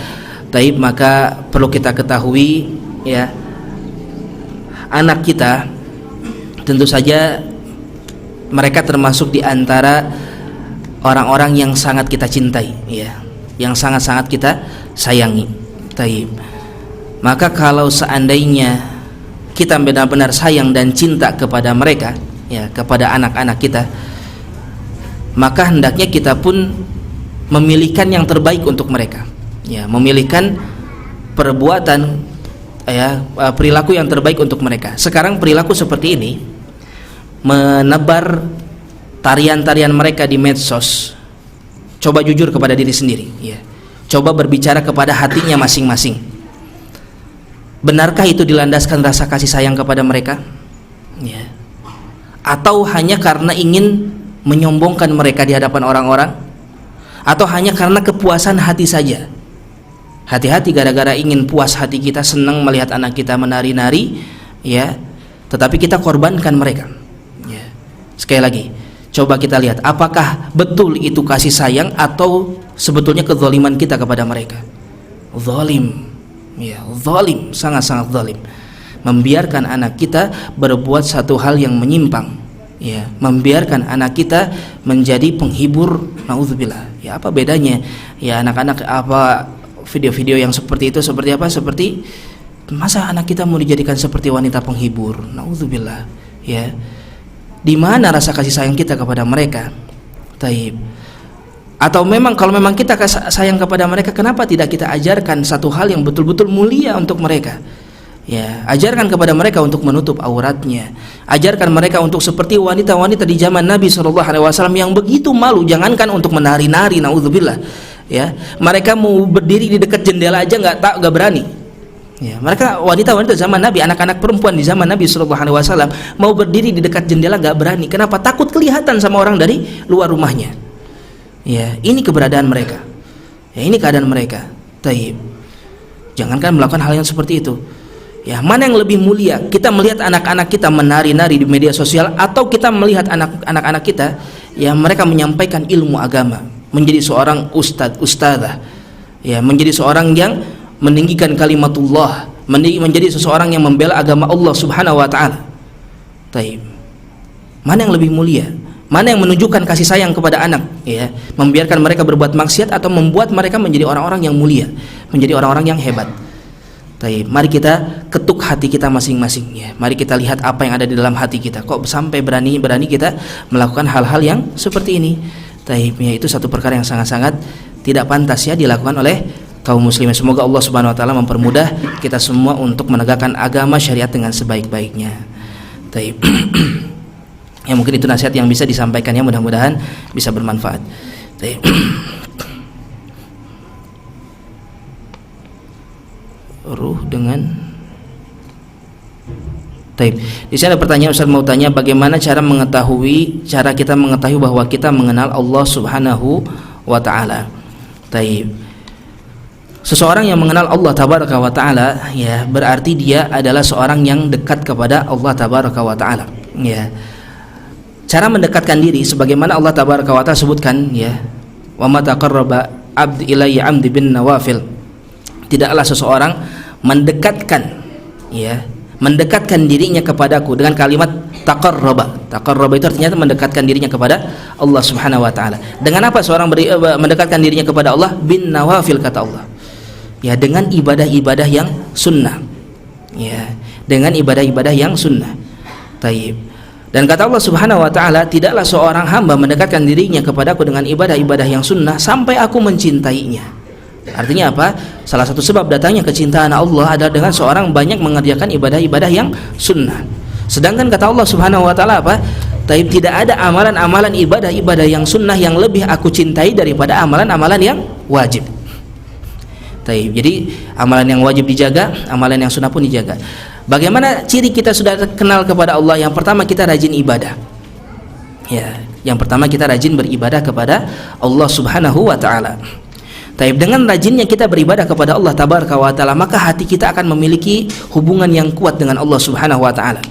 Taib, maka perlu kita ketahui ya, anak kita tentu saja mereka termasuk di antara orang-orang yang sangat kita cintai ya, yang sangat-sangat kita sayangi. Taib. Maka kalau seandainya kita benar-benar sayang dan cinta kepada mereka ya, kepada anak-anak kita, maka hendaknya kita pun memilihkan yang terbaik untuk mereka ya, memilihkan perbuatan ya, perilaku yang terbaik untuk mereka. Sekarang perilaku seperti ini menebar tarian-tarian mereka di medsos. Coba jujur kepada diri sendiri ya. Coba berbicara kepada hatinya masing-masing. Benarkah itu dilandaskan rasa kasih sayang kepada mereka? Ya. Atau hanya karena ingin menyombongkan mereka di hadapan orang-orang? Atau hanya karena kepuasan hati saja? Hati-hati, gara-gara ingin puas hati kita, senang melihat anak kita menari-nari ya, tetapi kita korbankan mereka ya. Sekali lagi, coba kita lihat apakah betul itu kasih sayang atau sebetulnya kezaliman kita kepada mereka. Zalim ya, zalim, sangat-sangat zalim. Membiarkan anak kita berbuat satu hal yang menyimpang ya, membiarkan anak kita menjadi penghibur, naudzubillah ya. Apa bedanya ya anak-anak, apa video-video yang seperti itu seperti apa? Seperti masa anak kita mau dijadikan seperti wanita penghibur, naudzubillah ya. Di mana rasa kasih sayang kita kepada mereka? Taib. Atau memang kalau memang kita sayang kepada mereka, kenapa tidak kita ajarkan satu hal yang betul-betul mulia untuk mereka? Ya, ajarkan kepada mereka untuk menutup auratnya. Ajarkan mereka untuk seperti wanita-wanita di zaman Nabi SAW yang begitu malu, jangankan untuk menari-nari, naudzubillah. Ya, mereka mau berdiri di dekat jendela aja nggak berani. Ya, mereka wanita-wanita zaman Nabi, anak-anak perempuan di zaman Nabi SAW mau berdiri di dekat jendela nggak berani. Kenapa? Takut kelihatan sama orang dari luar rumahnya. Ya, ini keberadaan mereka. Ya, ini keadaan mereka. Taib. Jangankan melakukan hal yang seperti itu. Ya, mana yang lebih mulia? Kita melihat anak-anak kita menari-nari di media sosial, atau kita melihat anak-anak kita yang mereka menyampaikan ilmu agama, menjadi seorang ustadzah, ya, menjadi seorang yang meninggikan kalimatullah, menjadi seseorang yang membela agama Allah Subhanahu wa taala. Taib. Mana yang lebih mulia? Mana yang menunjukkan kasih sayang kepada anak ya? Membiarkan mereka berbuat maksiat atau membuat mereka menjadi orang-orang yang mulia, menjadi orang-orang yang hebat. Taib. Mari kita ketuk hati kita masing-masing ya. Mari kita lihat apa yang ada di dalam hati kita. Kok sampai berani kita melakukan hal-hal yang seperti ini? Taib. Ya, itu satu perkara yang sangat-sangat tidak pantas ya dilakukan oleh kaum muslimin. Semoga Allah Subhanahu wa taala mempermudah kita semua untuk menegakkan agama syariat dengan sebaik-baiknya. Taib. Ya, mungkin itu nasihat yang bisa disampaikan ya, mudah-mudahan bisa bermanfaat. Taib. Ruh dengan Taib. Di sini ada pertanyaan, Ustaz mau tanya bagaimana cara kita mengetahui bahwa kita mengenal Allah Subhanahu wa taala. Taib. Seseorang yang mengenal Allah tabaraka wa taala ya, berarti dia adalah seorang yang dekat kepada Allah tabaraka wa taala ya. Cara mendekatkan diri sebagaimana Allah tabaraka wa taala sebutkan ya, wa ma taqarraba abdi ilayya 'amdi bin nawafil. Tidaklah seseorang mendekatkan dirinya kepadaku dengan kalimat taqarraba. Taqarraba itu artinya mendekatkan dirinya kepada Allah Subhanahu wa taala. Dengan apa seorang mendekatkan dirinya kepada Allah? Bin nawafil, kata Allah. Ya, dengan ibadah-ibadah yang sunnah. Ya, dengan ibadah-ibadah yang sunnah. Taib. Dan kata Allah Subhanahu wa taala, tidaklah seorang hamba mendekatkan dirinya kepadaku dengan ibadah-ibadah yang sunnah sampai aku mencintainya. Artinya apa? Salah satu sebab datangnya kecintaan Allah adalah dengan seorang banyak mengerjakan ibadah-ibadah yang sunnah. Sedangkan kata Allah Subhanahu wa taala apa? Taib, tidak ada amalan-amalan ibadah-ibadah yang sunnah yang lebih aku cintai daripada amalan-amalan yang wajib. Taib. Jadi amalan yang wajib dijaga, amalan yang sunnah pun dijaga. Bagaimana ciri kita sudah kenal kepada Allah? Yang pertama, kita rajin ibadah. Ya, Yang pertama, kita rajin beribadah kepada Allah Subhanahu wa taala. Taib, dengan rajinnya kita beribadah kepada Allah Tabaraka wa taala, maka hati kita akan memiliki hubungan yang kuat dengan Allah Subhanahu wa taala.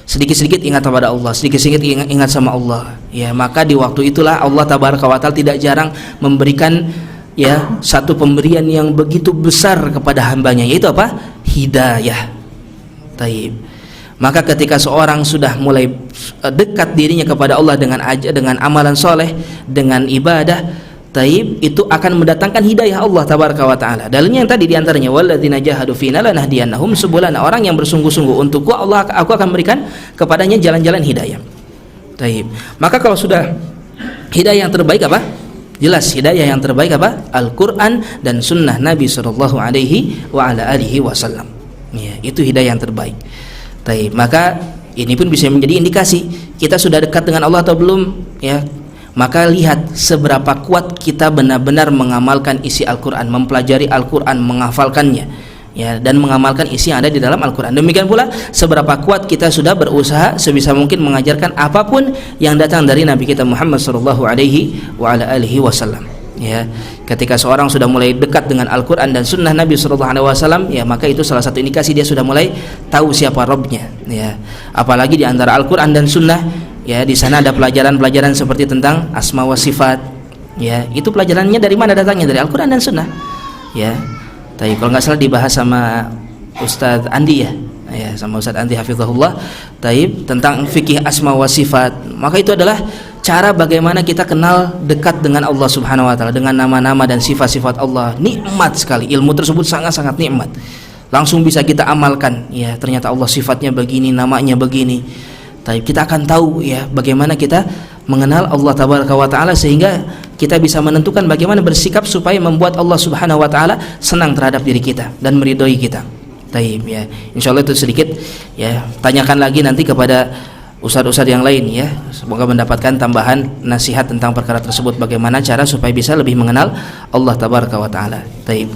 Sedikit-sedikit ingat kepada Allah, sedikit-sedikit ingat sama Allah. Ya, maka di waktu itulah Allah Tabaraka wa taala tidak jarang memberikan satu pemberian yang begitu besar kepada hambanya, yaitu apa? Hidayah. Taib. Maka ketika seorang sudah mulai dekat dirinya kepada Allah dengan amalan soleh, dengan ibadah, taib, itu akan mendatangkan hidayah Allah Tabaraka wa taala. Dalilnya yang tadi diantaranya, walladzina jahadu fina lanahdiyannahum subulana. Orang yang bersungguh-sungguh untukku, aku akan berikan kepadanya jalan-jalan hidayah. Taib. Maka kalau sudah hidayah yang terbaik apa? Jelas hidayah yang terbaik apa? Al-Quran dan Sunnah Nabi Sallallahu Alaihi Wasallam. Ya, itu hidayah yang terbaik. Taib. Maka ini pun bisa menjadi indikasi kita sudah dekat dengan Allah atau belum. Ya, maka lihat seberapa kuat kita benar-benar mengamalkan isi Al-Quran, mempelajari Al-Quran, menghafalkannya, ya, dan mengamalkan isi yang ada di dalam Al-Quran. Demikian pula seberapa kuat kita sudah berusaha sebisa mungkin mengajarkan apapun yang datang dari Nabi kita Muhammad sallallahu alaihi wasallam. Ya, ketika seorang sudah mulai dekat dengan Al-Quran dan Sunnah Nabi sallallahu alaihi wasallam, ya, maka itu salah satu indikasi dia sudah mulai tahu siapa Rabbnya. Ya, apalagi di antara Al-Quran dan Sunnah, ya, di sana ada pelajaran-pelajaran seperti tentang asma wa sifat. Ya, itu pelajarannya dari mana datangnya? Dari Al-Quran dan Sunnah. Ya, tapi kalau nggak salah dibahas sama Ustadz Andi, ya, sama Ustadz Andi hafizahullah, taib, tentang fikih asma wa sifat. Maka itu adalah cara bagaimana kita kenal dekat dengan Allah Subhanahu wa taala, dengan nama-nama dan sifat-sifat Allah. Nikmat sekali, ilmu tersebut sangat-sangat nikmat. Langsung bisa kita amalkan, ya, ternyata Allah sifatnya begini, namanya begini. Taib, kita akan tahu, ya, bagaimana kita mengenal Allah Tabaraka wa taala, sehingga kita bisa menentukan bagaimana bersikap supaya membuat Allah Subhanahu wa taala senang terhadap diri kita dan meridhoi kita. Taib, ya. Insyaallah itu sedikit, ya. Tanyakan lagi nanti kepada ustadz-ustadz yang lain, ya. Semoga mendapatkan tambahan nasihat tentang perkara tersebut, bagaimana cara supaya bisa lebih mengenal Allah Tabaraka wa taala. Taib.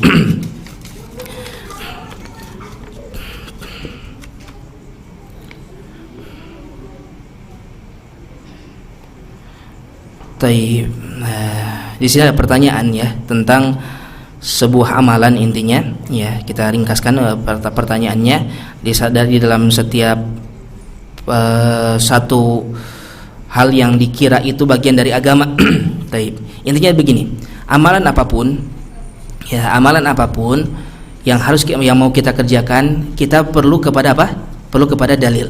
Taib. Di sini ada pertanyaan, ya, tentang sebuah amalan intinya, ya. Kita ringkaskan pertanyaannya di dalam setiap satu hal yang dikira itu bagian dari agama. Taib. Intinya begini, amalan apapun, ya, amalan apapun yang mau kita kerjakan, kita perlu kepada apa? Perlu kepada dalil.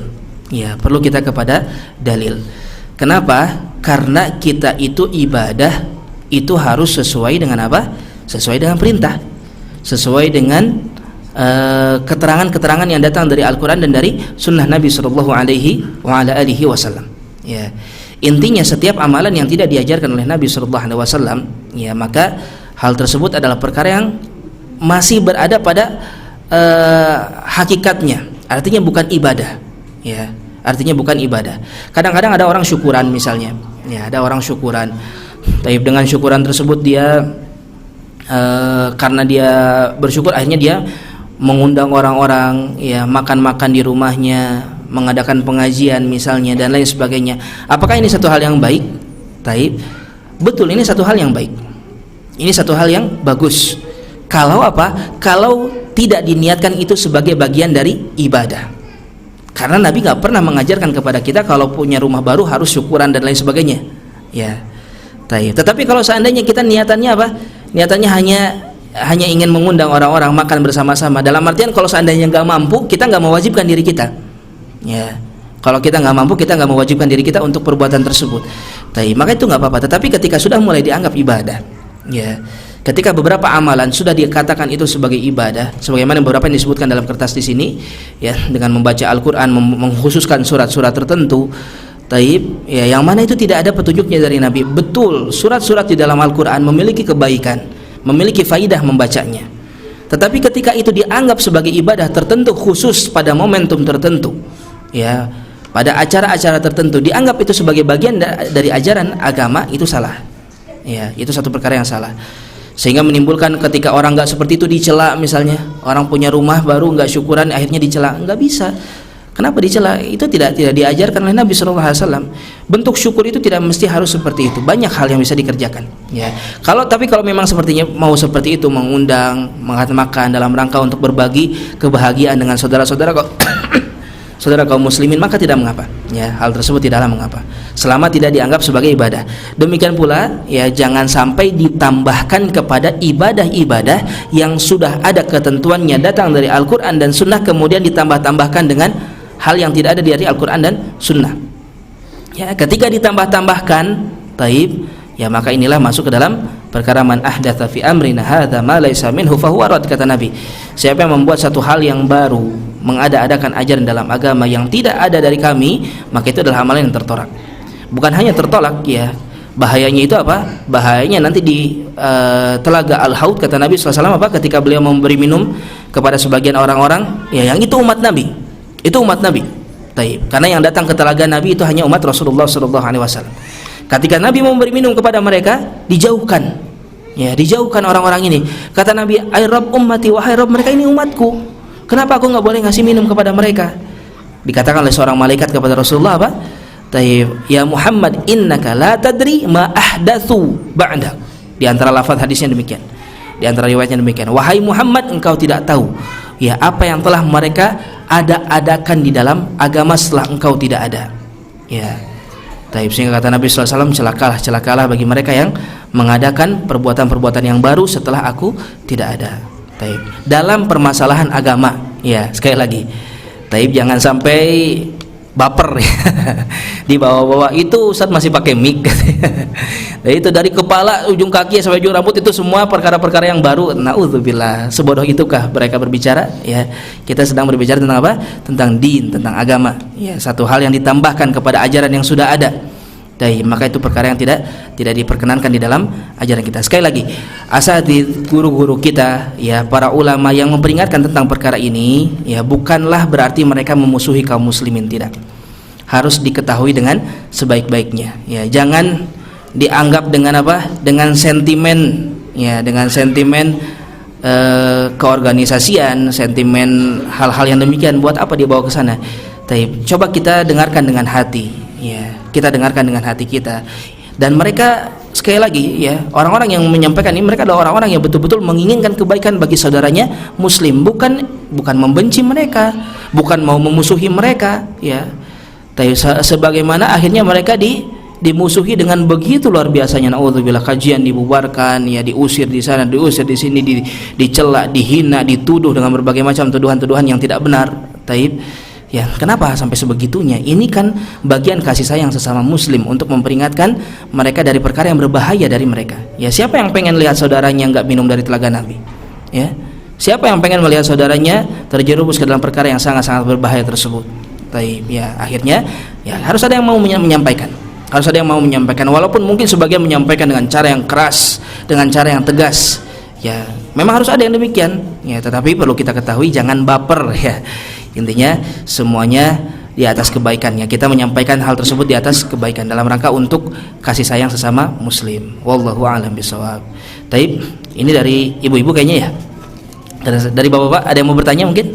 Ya, perlu kita kepada dalil. Kenapa? Karena kita itu ibadah itu harus sesuai dengan apa? Sesuai dengan perintah, sesuai dengan keterangan-keterangan yang datang dari Al-Quran dan dari Sunnah Nabi Sallallahu Alaihi Wasallam. Ya, intinya setiap amalan yang tidak diajarkan oleh Nabi Sallallahu Alaihi Wasallam, ya, maka hal tersebut adalah perkara yang masih berada pada hakikatnya, artinya bukan ibadah. Ya, artinya bukan ibadah. Kadang-kadang ada orang syukuran misalnya, ya, ada orang syukuran. Tapi dengan syukuran tersebut dia karena dia bersyukur, akhirnya dia mengundang orang-orang, ya, makan-makan di rumahnya, mengadakan pengajian misalnya, dan lain sebagainya. Apakah ini satu hal yang baik? Taib. Betul, ini satu hal yang baik. Ini satu hal yang bagus. Kalau apa? Kalau tidak diniatkan itu sebagai bagian dari ibadah. Karena Nabi nggak pernah mengajarkan kepada kita kalau punya rumah baru harus syukuran dan lain sebagainya. Ya. Taib. Tetapi kalau seandainya kita niatannya apa? Niatannya hanya ingin mengundang orang-orang makan bersama-sama, dalam artian kalau seandainya nggak mampu, kita nggak mewajibkan diri kita. Ya, kalau kita nggak mampu, kita nggak mewajibkan diri kita untuk perbuatan tersebut. Tapi maka itu nggak apa-apa. Tetapi ketika sudah mulai dianggap ibadah, ya, ketika beberapa amalan sudah dikatakan itu sebagai ibadah, sebagaimana beberapa yang disebutkan dalam kertas di sini, ya, dengan membaca Al-Quran, mengkhususkan surat-surat tertentu. Taib, ya, yang mana itu tidak ada petunjuknya dari Nabi. Betul, surat-surat di dalam Al-Quran memiliki kebaikan, memiliki faidah membacanya. Tetapi ketika itu dianggap sebagai ibadah tertentu, khusus pada momentum tertentu, ya, pada acara-acara tertentu, dianggap itu sebagai bagian dari ajaran agama, itu salah. Ya, itu satu perkara yang salah. Sehingga menimbulkan ketika orang nggak seperti itu dicela, misalnya orang punya rumah baru nggak syukuran, akhirnya dicela. Nggak bisa. Kenapa dicela? Itu tidak diajarkan oleh Nabi SAW. Bentuk syukur itu tidak mesti harus seperti itu. Banyak hal yang bisa dikerjakan. Ya. Tapi kalau memang sepertinya mau seperti itu, mengundang, makan dalam rangka untuk berbagi kebahagiaan dengan saudara-saudara saudara kaum muslimin, maka tidak mengapa. Ya, hal tersebut tidaklah mengapa. Selama tidak dianggap sebagai ibadah. Demikian pula, ya jangan sampai ditambahkan kepada ibadah-ibadah yang sudah ada ketentuannya datang dari Al-Qur'an dan Sunnah, kemudian ditambah-tambahkan dengan hal yang tidak ada dari Al-Qur'an dan Sunnah. Ya, ketika ditambah-tambahkan, taib, ya maka inilah masuk ke dalam perkara man ahdatsa fi amrina hadza ma laisa minhu fa huwa rad, kata Nabi. Siapa yang membuat satu hal yang baru, mengada-adakan ajaran dalam agama yang tidak ada dari kami, maka itu adalah amalan yang tertolak. Bukan hanya tertolak, ya, bahayanya itu apa? Bahayanya nanti di telaga Al-Haud, kata Nabi SAW, apa? Ketika beliau memberi minum kepada sebagian orang-orang, ya yang itu umat Nabi. Itu umat Nabi. Taib. Karena yang datang ke telaga Nabi itu hanya umat Rasulullah SAW. Ketika Nabi memberi minum kepada mereka, dijauhkan. Ya, dijauhkan orang-orang ini. Kata Nabi, "Ai Rabb ummati, wahai Rabb mereka ini umatku. Kenapa aku enggak boleh ngasih minum kepada mereka?" Dikatakan oleh seorang malaikat kepada Rasulullah apa? Taib, "Ya Muhammad, innaka la tadri ma ahdatsu ba'dak." Di antara lafaz hadisnya demikian. Di antara riwayatnya demikian. Wahai Muhammad, engkau tidak tahu ya apa yang telah mereka ada-adakan di dalam agama setelah engkau tidak ada. Ya. Taib, sehingga kata Nabi SAW, celakalah bagi mereka yang mengadakan perbuatan-perbuatan yang baru setelah aku tidak ada. Taib. Dalam permasalahan agama, ya sekali lagi, taib, jangan sampai baper di bawah-bawah itu Ustaz masih pakai mic. Nah, itu dari kepala ujung kaki sampai ujung rambut itu semua perkara-perkara yang baru. Naudzubillah, sebodoh itukah mereka berbicara? Ya, kita sedang berbicara tentang apa? Tentang din, tentang agama. Ya, satu hal yang ditambahkan kepada ajaran yang sudah ada. Maka itu perkara yang tidak diperkenankan di dalam ajaran kita. Sekali lagi, asatidz, guru-guru kita, ya para ulama yang memperingatkan tentang perkara ini, ya bukanlah berarti mereka memusuhi kaum muslimin, tidak. Harus diketahui dengan sebaik-baiknya. Ya, jangan dianggap dengan apa? Dengan sentimen, ya dengan sentimen keorganisasian, sentimen hal-hal yang demikian. Buat apa dibawa ke sana? Coba kita dengarkan dengan hati. Ya, kita dengarkan dengan hati kita. Dan mereka sekali lagi, ya orang-orang yang menyampaikan ini, mereka adalah orang-orang yang betul-betul menginginkan kebaikan bagi saudaranya muslim, bukan membenci mereka, bukan mau memusuhi mereka, ya. Tapi sebagaimana akhirnya mereka dimusuhi dengan begitu luar biasanya. Naudzubillah, kajian dibubarkan, ya diusir di sana, diusir di sini, dicela, dihina, dituduh dengan berbagai macam tuduhan-tuduhan yang tidak benar. Taib. Ya, kenapa sampai sebegitunya? Ini kan bagian kasih sayang sesama muslim untuk memperingatkan mereka dari perkara yang berbahaya dari mereka. Ya, siapa yang pengen lihat saudaranya enggak minum dari telaga Nabi? Ya. Siapa yang pengen melihat saudaranya terjerumus ke dalam perkara yang sangat-sangat berbahaya tersebut? Taib. Ya, akhirnya ya harus ada yang mau menyampaikan. Harus ada yang mau menyampaikan, walaupun mungkin sebagian menyampaikan dengan cara yang keras, dengan cara yang tegas. Ya, memang harus ada yang demikian. Ya, tetapi perlu kita ketahui jangan baper, ya. Intinya semuanya di atas kebaikan, ya. Kita menyampaikan hal tersebut di atas kebaikan dalam rangka untuk kasih sayang sesama muslim. Wallahu a'lam bishawab. Taib, ini dari ibu-ibu kayaknya ya. Dari bapak-bapak ada yang mau bertanya mungkin?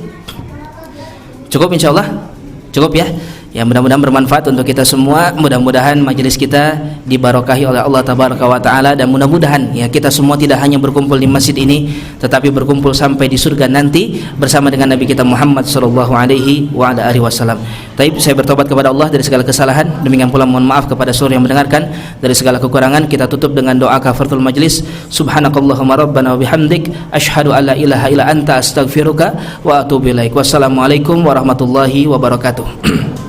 Cukup insyaallah? Cukup ya. Ya, mudah-mudahan bermanfaat untuk kita semua. Mudah-mudahan majelis kita dibarokahi oleh Allah tabaraka wa taala, dan mudah-mudahan ya kita semua tidak hanya berkumpul di masjid ini, tetapi berkumpul sampai di surga nanti bersama dengan Nabi kita Muhammad sallallahu alaihi wa ala alihi wasallam. Taib, saya bertobat kepada Allah dari segala kesalahan, demikian pula mohon maaf kepada seluruh yang mendengarkan dari segala kekurangan. Kita tutup dengan doa kafaratul majlis. Subhanakallahumma rabbana wa bihamdik asyhadu an la ilaha illa anta astaghfiruka wa atubu ilaik. Wassalamualaikum warahmatullahi wabarakatuh.